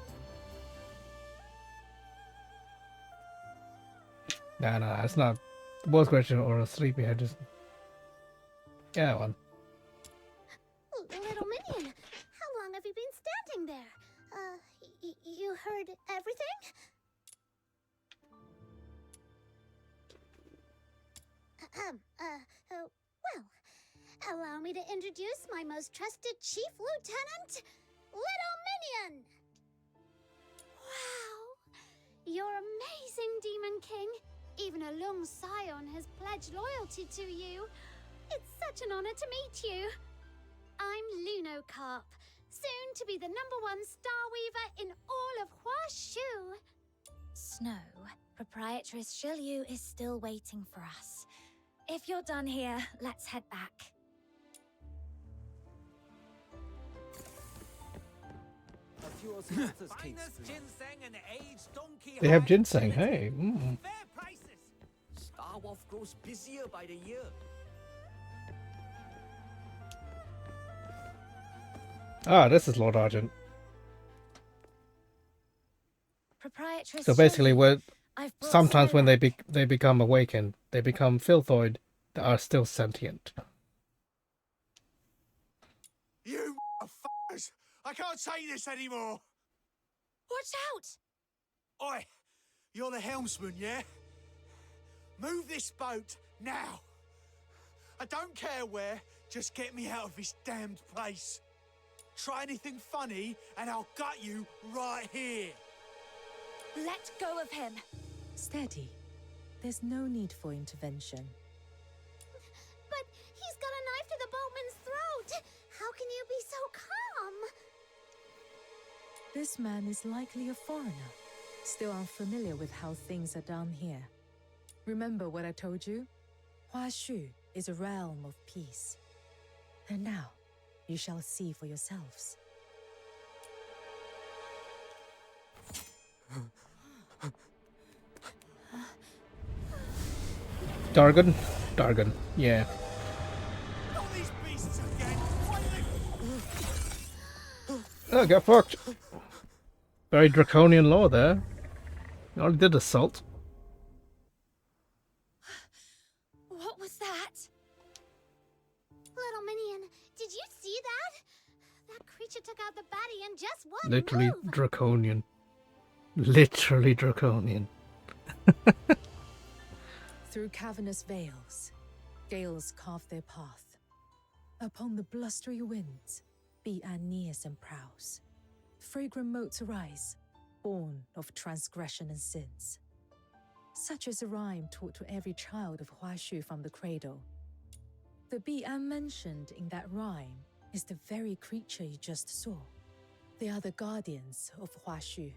Nah, it's not. The boss question or a sleepyhead. Just yeah, one.
Little Minion, how long have you been standing there? You heard everything? Well, allow me to introduce my most trusted Chief Lieutenant, Little Minion! Wow! You're amazing, Demon King. Even a Lung Scion has pledged loyalty to you. It's such an honor to meet you. I'm Lunocarp, soon to be the #1 Star Weaver in all of Huaxu.
Snow, Proprietress Shilyu is still waiting for us. If you're done here, let's head back.
A few osmosis cakes,
Finest
please.
ginseng and aged donkey
They have
hide
ginseng.
gelatin.
Hey.
Fair prices.
Star Wolf grows busier by the year.
Ah, this is Lord Argent.
Proprietress
So basically,
Shilyu,
when
I've brought
sometimes
Snow
when
back.
they become awakened, they become filthoid that are still sentient.
You f***ers! I can't take this anymore!
Watch out!
Oi! You're the helmsman, yeah? Move this boat, now! I don't care where, just get me out of this damned place. Try anything funny, and I'll gut you right here.
Let go of him.
Steady. There's no need for intervention.
But he's got a knife to the boatman's throat. How can you be so calm?
This man is likely a foreigner, still unfamiliar with how things are done here. Remember what I told you? Huaxu is a realm of peace. And now, you shall see for yourselves.
Dargon, yeah.
Not these beasts again!
Oh, get fucked. Very draconian law there. You already did assault.
What was that?
Little Minion, did you see that? That creature took out the baddie in just one
Literally
move.
draconian. Literally draconian.
Through cavernous veils, gales carve their path. Upon the blustery winds, Bi-An nears and prows. Fragrant motes arise, born of transgression and sins. Such is a rhyme taught to every child of Huaxu from the cradle. The Bi-An mentioned in that rhyme is the very creature you just saw. They are the guardians of Huaxu.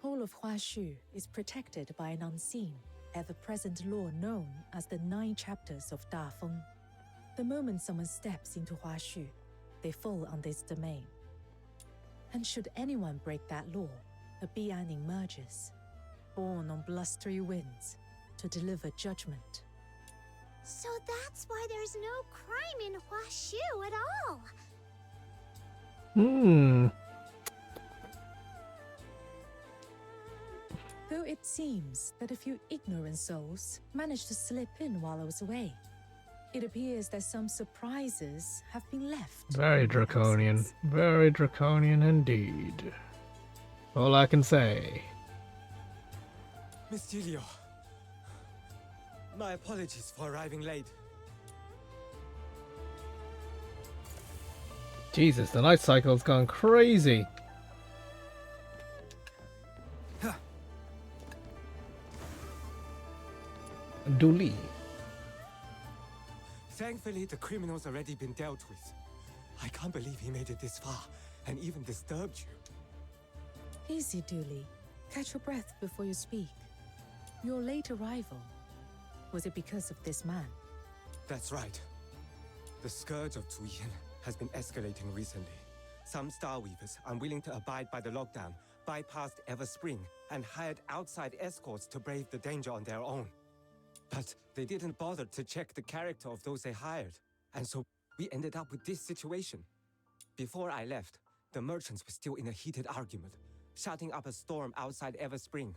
All of Huaxu is protected by an unseen, ever-present law known as the 9 chapters of Da Feng. The moment someone steps into Huaxu, they fall under its domain. And should anyone break that law, a Bi-An emerges, born on blustery winds, to deliver judgment.
So that's why there's no crime in Huaxu at all.
Though it seems that a few ignorant souls managed to slip in while I was away. It appears that some surprises have been left.
Very
in my
draconian.
absence.
Very draconian indeed. All I can say.
Miss Gilio. My apologies for arriving late.
Jesus, the night cycle's gone crazy. Dooley.
Thankfully, the criminal's already been dealt with. I can't believe he made it this far and even disturbed you.
Easy, Dooley. Catch your breath before you speak. Your late arrival, was it because of this man?
That's right. The scourge of Zuyin has been escalating recently. Some Star Weavers, unwilling to abide by the lockdown, bypassed Everspring and hired outside escorts to brave the danger on their own. But they didn't bother to check the character of those they hired, and so we ended up with this situation. Before I left, the merchants were still in a heated argument, shouting up a storm outside Everspring.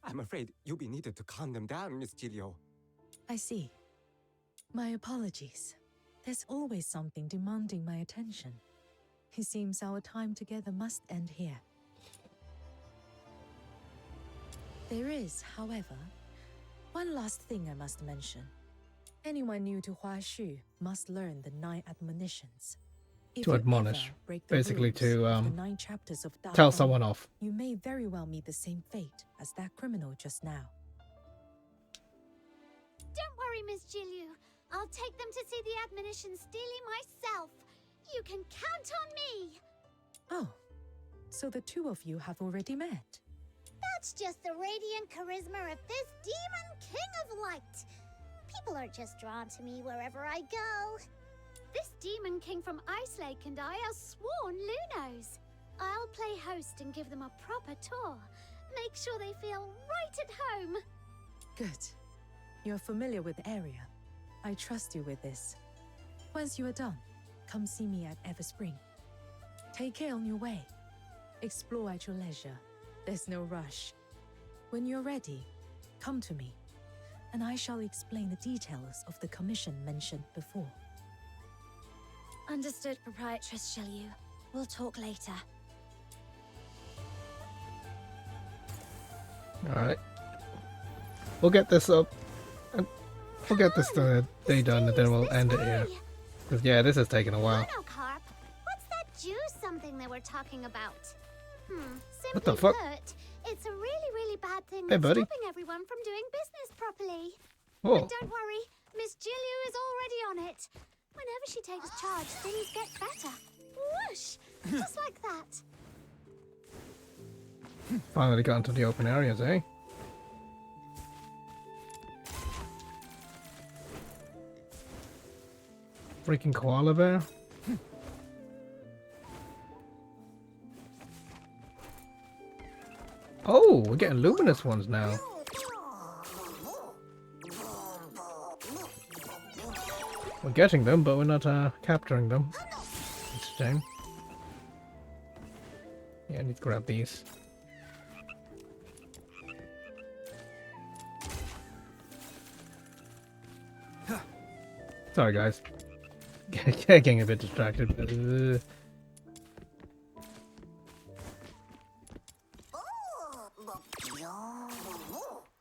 I'm afraid you'll be needed to calm them down, Miss Gilio.
I see. My apologies. There's always something demanding my attention. It seems our time together must end here. There is, however, one last thing I must mention. Anyone new to Huaxu must learn the 9 admonitions. If
To
you
admonish,
ever break the
basically
rules
to,
of the 9 chapters of
tell
Dao,
someone off.
you may very well meet the same fate as that criminal just now.
Don't worry, Miss Gilio. I'll take them to see the admonitions daily myself. You can count on me.
Oh, so the two of you have already met.
That's just the radiant charisma of this demon king of light. People are just drawn to me wherever I go. This demon king from Ice Lake and I are sworn Lunos. I'll play host and give them a proper tour. Make sure they feel right at home.
Good. You're familiar with the area. I trust you with this. Once you are done, come see me at Everspring. Take care on your way. Explore at your leisure. There's no rush. When you're ready, come to me, and I shall explain the details of the commission mentioned before.
Understood, Proprietress Shilyu. We'll talk later.
Alright. We'll get this up. We'll get this day done and then we'll end it here. Because, yeah, this is taking a while.
Monocarp, what's that juice something they were talking about? Simply
What the fuck?
put, it's a really, really bad thing
Hey,
that's
buddy.
stopping everyone from doing business properly.
Whoa.
But don't worry, Miss Gilio is already on it. Whenever she takes charge, things get better. Whoosh! Just like that.
Finally got into the open areas, eh? Freaking koala bear. Oh, we're getting luminous ones now. We're getting them, but we're not capturing them. Interesting. Yeah, I need to grab these. Sorry, guys. Getting a bit distracted. But,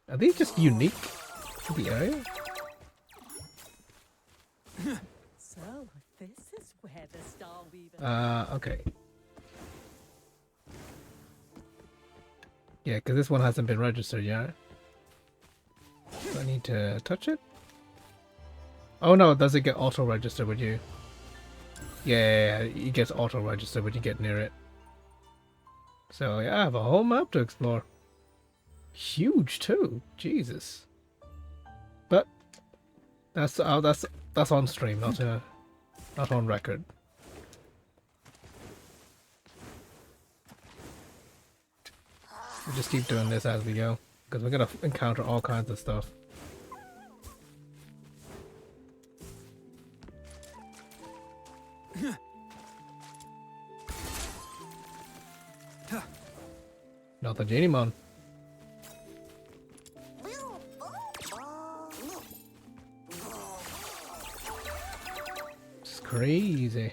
are these just unique to the area?
So, this is where the Star Weaver...
Okay. Yeah, because this one hasn't been registered yet. Do I need to touch it? Oh no, does it get auto-registered with you? Yeah, it gets auto-registered when you get near it. So yeah, I have a whole map to explore. Huge too, Jesus. But that's on stream, not on record. We just keep doing this as we go, because we're gonna encounter all kinds of stuff. Not the genie mon. crazy.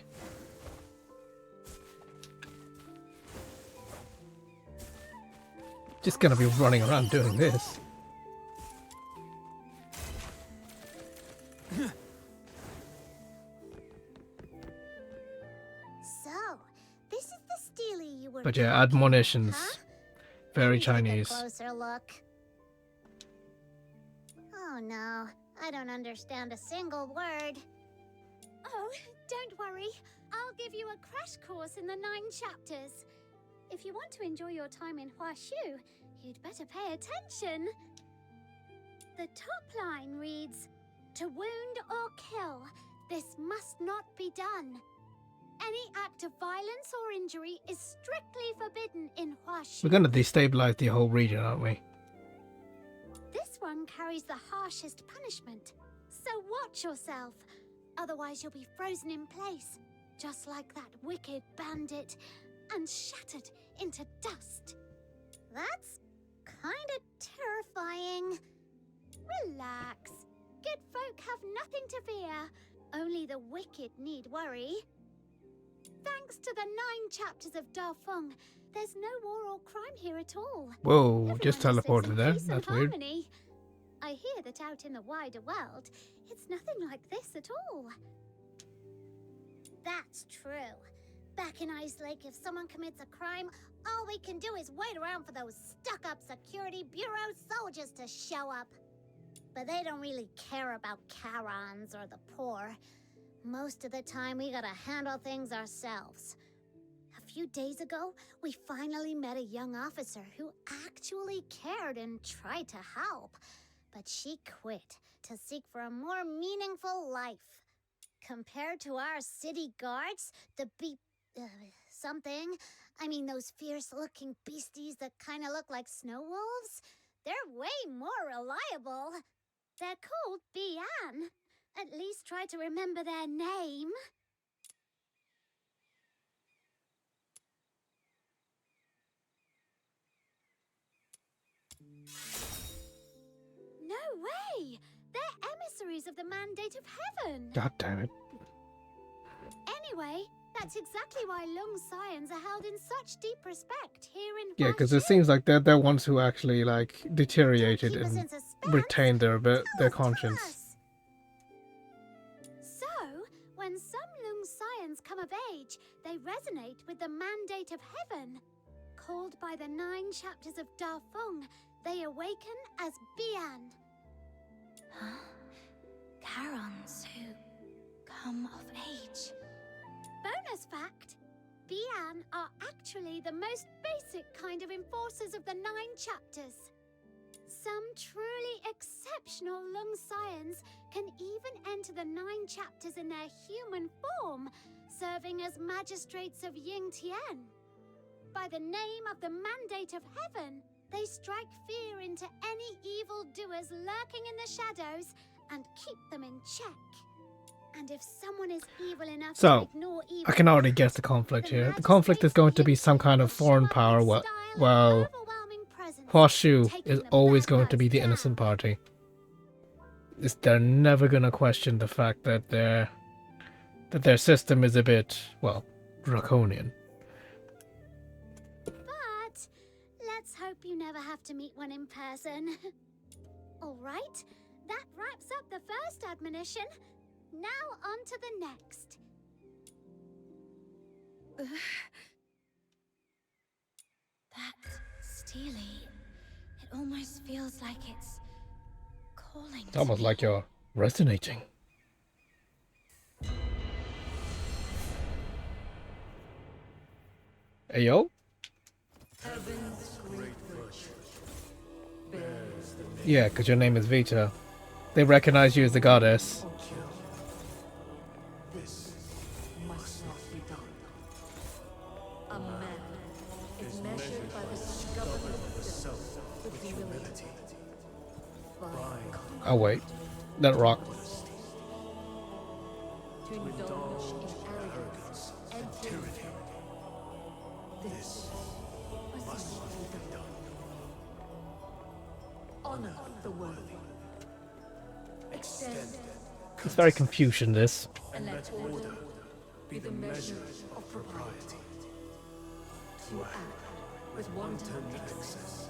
Just gonna be running around doing this.
So, this is the Steely you were
But yeah,
packing,
admonitions.
huh?
Very
Let me take a
Chinese.
closer look. Oh no, I don't understand a single word. Oh, don't worry. I'll give you a crash course in the 9 chapters. If you want to enjoy your time in Huaxu, you'd better pay attention. The top line reads, "To wound or kill, this must not be done. Any act of violence or injury is strictly forbidden in Huaxu."
We're gonna destabilize the whole region, aren't we?
This one carries the harshest punishment, so watch yourself. Otherwise you'll be frozen in place, just like that wicked bandit, and shattered into dust. That's kinda terrifying. Relax. Good folk have nothing to fear. Only the wicked need worry. Thanks to the 9 chapters of Dafeng, there's no war or crime here at all.
Whoa,
Everyone
just
lives
teleported
in
there.
peace and
That's weird.
harmony. I hear that out in the wider world, it's nothing like this at all. That's true. Back in Ice Lake, if someone commits a crime, all we can do is wait around for those stuck-up Security Bureau soldiers to show up. But they don't really care about Karans or the poor. Most of the time, we gotta handle things ourselves. A few days ago, we finally met a young officer who actually cared and tried to help. But she quit to seek for a more meaningful life. Compared to our city guards, the something, I mean those fierce-looking beasties that kind of look like snow wolves, they're way more reliable. They're called Bian. At least try to remember their name. No way! They're emissaries of the Mandate of Heaven!
God damn it.
Anyway, that's exactly why Lung Scions are held in such deep respect here in
Yeah, because it
Huaxu.
seems like they're ones who actually like deteriorated
Keep us in
and
suspense.
retained their
Tell us.
conscience.
So, when some Lung Scions come of age, they resonate with the Mandate of Heaven. Called by the 9 chapters of Dafeng, they awaken as Bian.
Huh? Karons who come of age.
Bonus fact, Bian are actually the most basic kind of enforcers of the 9 chapters. Some truly exceptional Lung Scions can even enter the 9 chapters in their human form, serving as magistrates of Yingtian. By the name of the Mandate of Heaven, they strike fear into any evildoers lurking in the shadows and keep them in check. And if someone is evil enough to
So,
ignore evil,
I can already guess the conflict here. The conflict is going to be some kind of foreign power. Well, Huaxu is always going to be the innocent party. They're never going to question the fact that their system is a bit, well, draconian.
But let's hope you never have to meet one in person. All right, that wraps up the first admonition. Now on to the next.
That Steely, it almost feels like it's calling
It's almost like you're resonating. Hey, yo? Yeah, because your name is Vita. They recognize you as the goddess.
This must not be done. A man is measured by the stubbornness of the soul with humility.
Oh, wait. That rock.
To indulge in arrogance and tyranny. This must not be done. Honor the worthy. Extend
It's very Confucian, this.
And let order be the measure of propriety. To act with wanton excess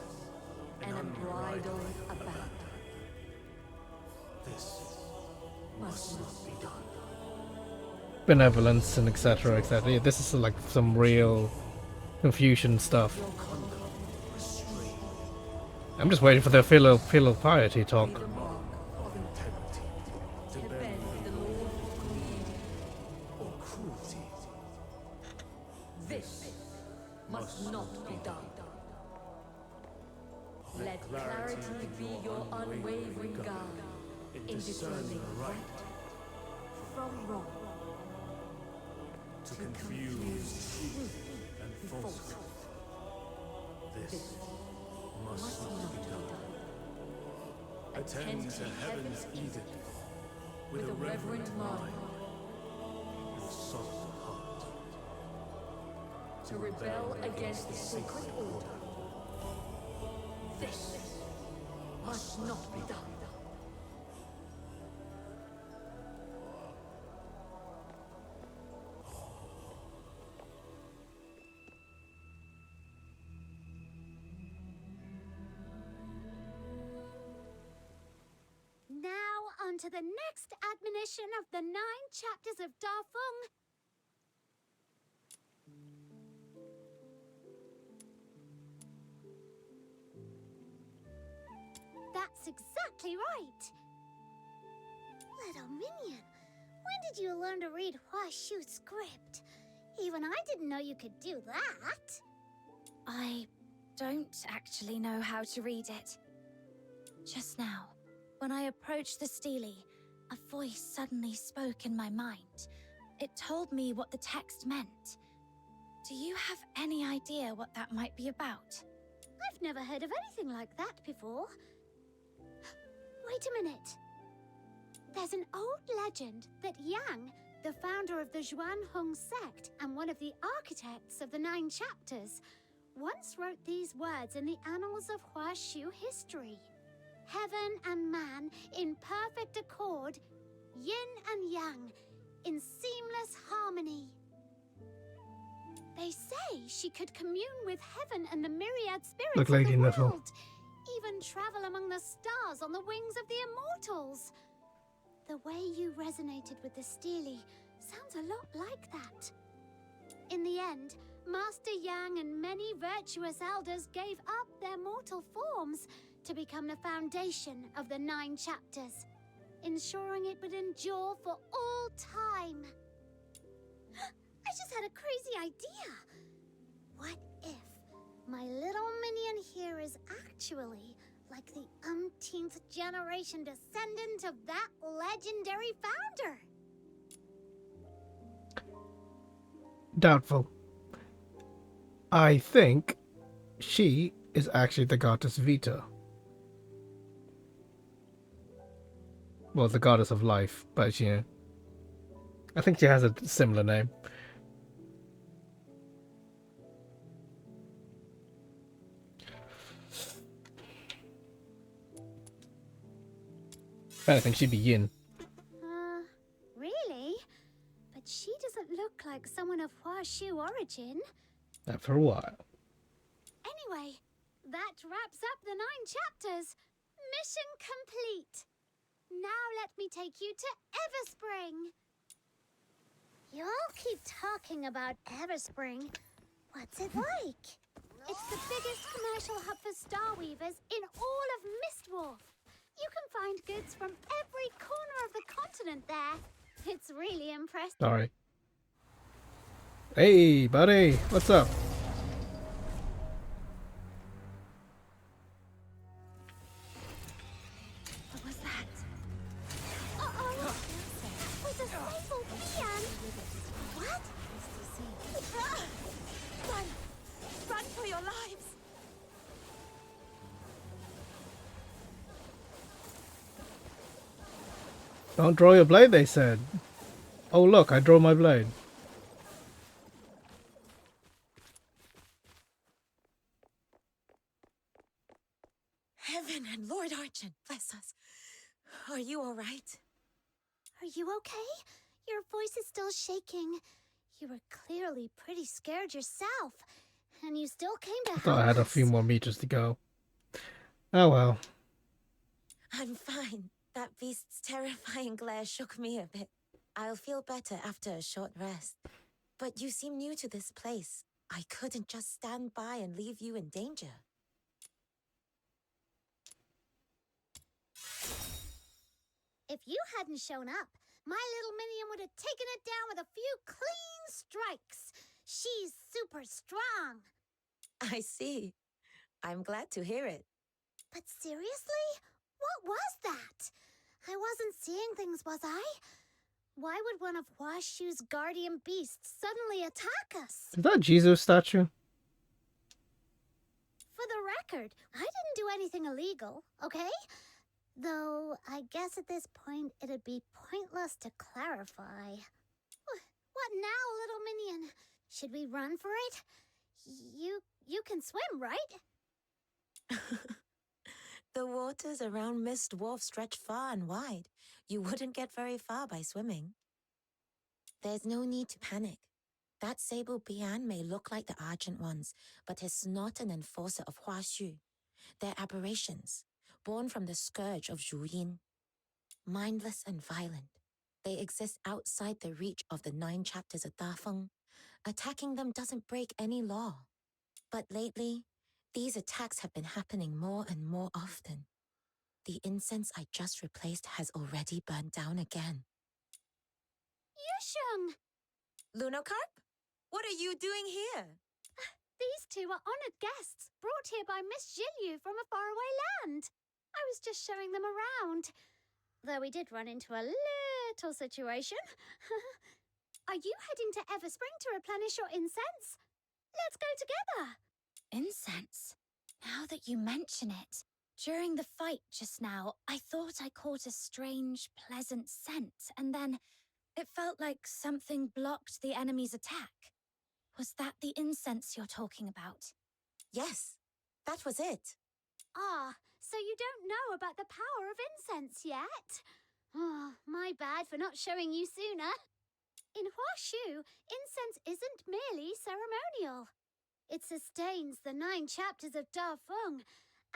and unbridled abandon. This must not be done.
Benevolence and etc. etc. Yeah, this is like some real Confucian stuff.
Your conduct restrained.
I'm just waiting for the filial piety talk.
Be the mark of integrity. To bend the law of greed or cruelty. This must not be done. Let clarity be your unwavering guide in discerning right from wrong. To confuse truth and falsehood. This must not be done. Attend to heaven's edict with a reverent mind and a soft heart. To rebel against the sacred order. This must not be done.
Now, on to the next admonition of the 9 chapters of Dafeng. That's exactly right. Little minion, when did you learn to read Huaxu script? Even I didn't know you could do that.
I don't actually know how to read it. Just now, when I approached the stele, a voice suddenly spoke in my mind. It told me what the text meant. Do you have any idea what that might be about?
I've never heard of anything like that before. Wait a minute. There's an old legend that Yang, the founder of the Zhuanhong sect and one of the architects of the 9 chapters, once wrote these words in the annals of Huaxu history. Heaven and man in perfect accord, yin and yang, in seamless harmony. They say she could commune with heaven and the myriad spirits
Look,
of
Lady
the
Neville.
world, even travel among the stars on the wings of the immortals. The way you resonated with the stele sounds a lot like that. In the end, Master Yang and many virtuous elders gave up their mortal forms to become the foundation of the 9 chapters, ensuring it would endure for all time. I just had a crazy idea. What if my little minion here is actually like the umpteenth generation descendant of that legendary founder?
Doubtful. I think she is actually the goddess Vita. Well, the goddess of life, but you know, I think she has a similar name. I think she'd be Yin.
Really? But she doesn't look like someone of Huaxu origin.
Not for a while.
Anyway, that wraps up the 9 chapters. Mission complete. Now let me take you to Everspring. You all keep talking about Everspring. What's it like? It's the biggest commercial hub for Star Weavers in all of Mistwolf. You can find goods from every corner of the continent there. It's really impressive.
Sorry. Hey, buddy. What's up?
What was that? Uh-oh! With a sable Bian! What? Run! Run for your lives!
Don't draw your blade, they said. Oh, look, I draw my blade.
Heaven and Lord Archon, bless us. Are you all right?
Are you okay? Your voice is still shaking. You were clearly pretty scared yourself, and you still came to
I
help
thought I had a
us.
few more meters to go. Oh well.
I'm fine. That beast's terrifying glare shook me a bit. I'll feel better after a short rest. But you seem new to this place. I couldn't just stand by and leave you in danger.
If you hadn't shown up, my little minion would have taken it down with a few clean strikes. She's super strong.
I see. I'm glad to hear it.
But seriously? What was that? I wasn't seeing things, was I? Why would one of Huaxu's guardian beasts suddenly attack us?
Is that Jesus statue?
For the record, I didn't do anything illegal, okay? Though, I guess at this point it'd be pointless to clarify. What now, little minion? Should we run for it? You can swim, right?
The waters around Mist Wharf stretch far and wide. You wouldn't get very far by swimming. There's no need to panic. That sable Bian may look like the Argent ones, but is not an enforcer of Huaxu. They're aberrations, born from the scourge of Zhuyin. Mindless and violent, they exist outside the reach of the 9 chapters of Dafeng. Attacking them doesn't break any law. But lately, these attacks have been happening more and more often. The incense I just replaced has already burned down again.
Yusheng!
Lunocarp? What are you doing here?
These two are honored guests, brought here by Miss Zhiyu from a faraway land. I was just showing them around. Though we did run into a little situation. Are you heading to Everspring to replenish your incense? Let's go together.
Incense? Now that you mention it, during the fight just now, I thought I caught a strange, pleasant scent, and then it felt like something blocked the enemy's attack. Was that the incense you're talking about?
Yes, that was it.
Ah, so you don't know about the power of incense yet? Oh, my bad for not showing you sooner. In Huaxu, incense isn't merely ceremonial. It sustains the 9 chapters of Dafeng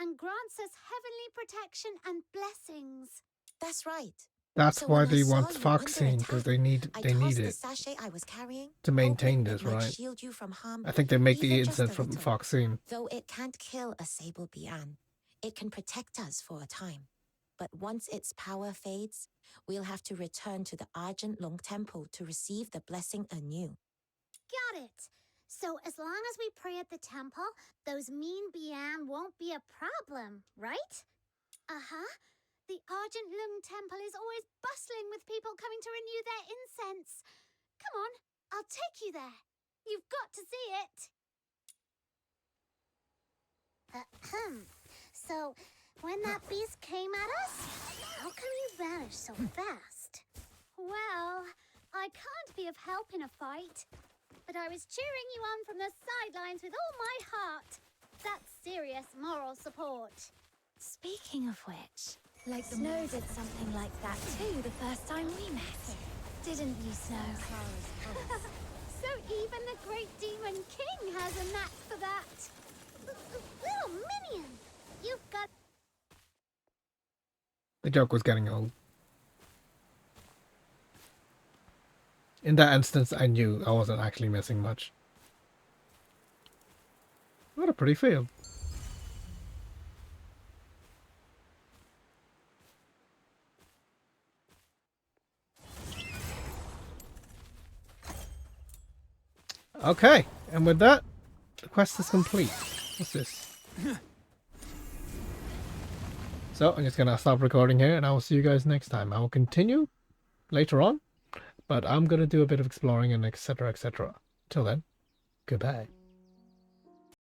and grants us heavenly protection and blessings.
That's right.
That's
So
why
when I
they
saw
want
you
Foxine,
under
because
attack,
they need
I
it
the sachet I was carrying,
to maintain
hoping
this,
it might
right?
shield you from harm,
I think they make the
even just
incense
a
from
little.
Foxine.
Though it can't kill a sable Bian, it can protect us for a time. But once its power fades, we'll have to return to the Argent Long Temple to receive the blessing anew.
Got it. So as long as we pray at the temple, those mean Bian won't be a problem, right? Uh-huh. The Argent Lung Temple is always bustling with people coming to renew their incense. Come on, I'll take you there. You've got to see it. Ahem. So, when that beast came at us, how come you vanished so fast? Well, I can't be of help in a fight, but I was cheering you on from the sidelines with all my heart. That's serious moral support.
Speaking of which, Snow did something like that too the first time we met. Didn't you, Snow?
So even the great demon king has a knack for that. Little minion, you've got...
The joke was getting old. In that instance, I knew I wasn't actually missing much. What a pretty field. Okay, and with that, the quest is complete. What's this? So, I'm just gonna stop recording here, and I will see you guys next time. I will continue later on, but I'm gonna do a bit of exploring and etc. etc. Till then, goodbye.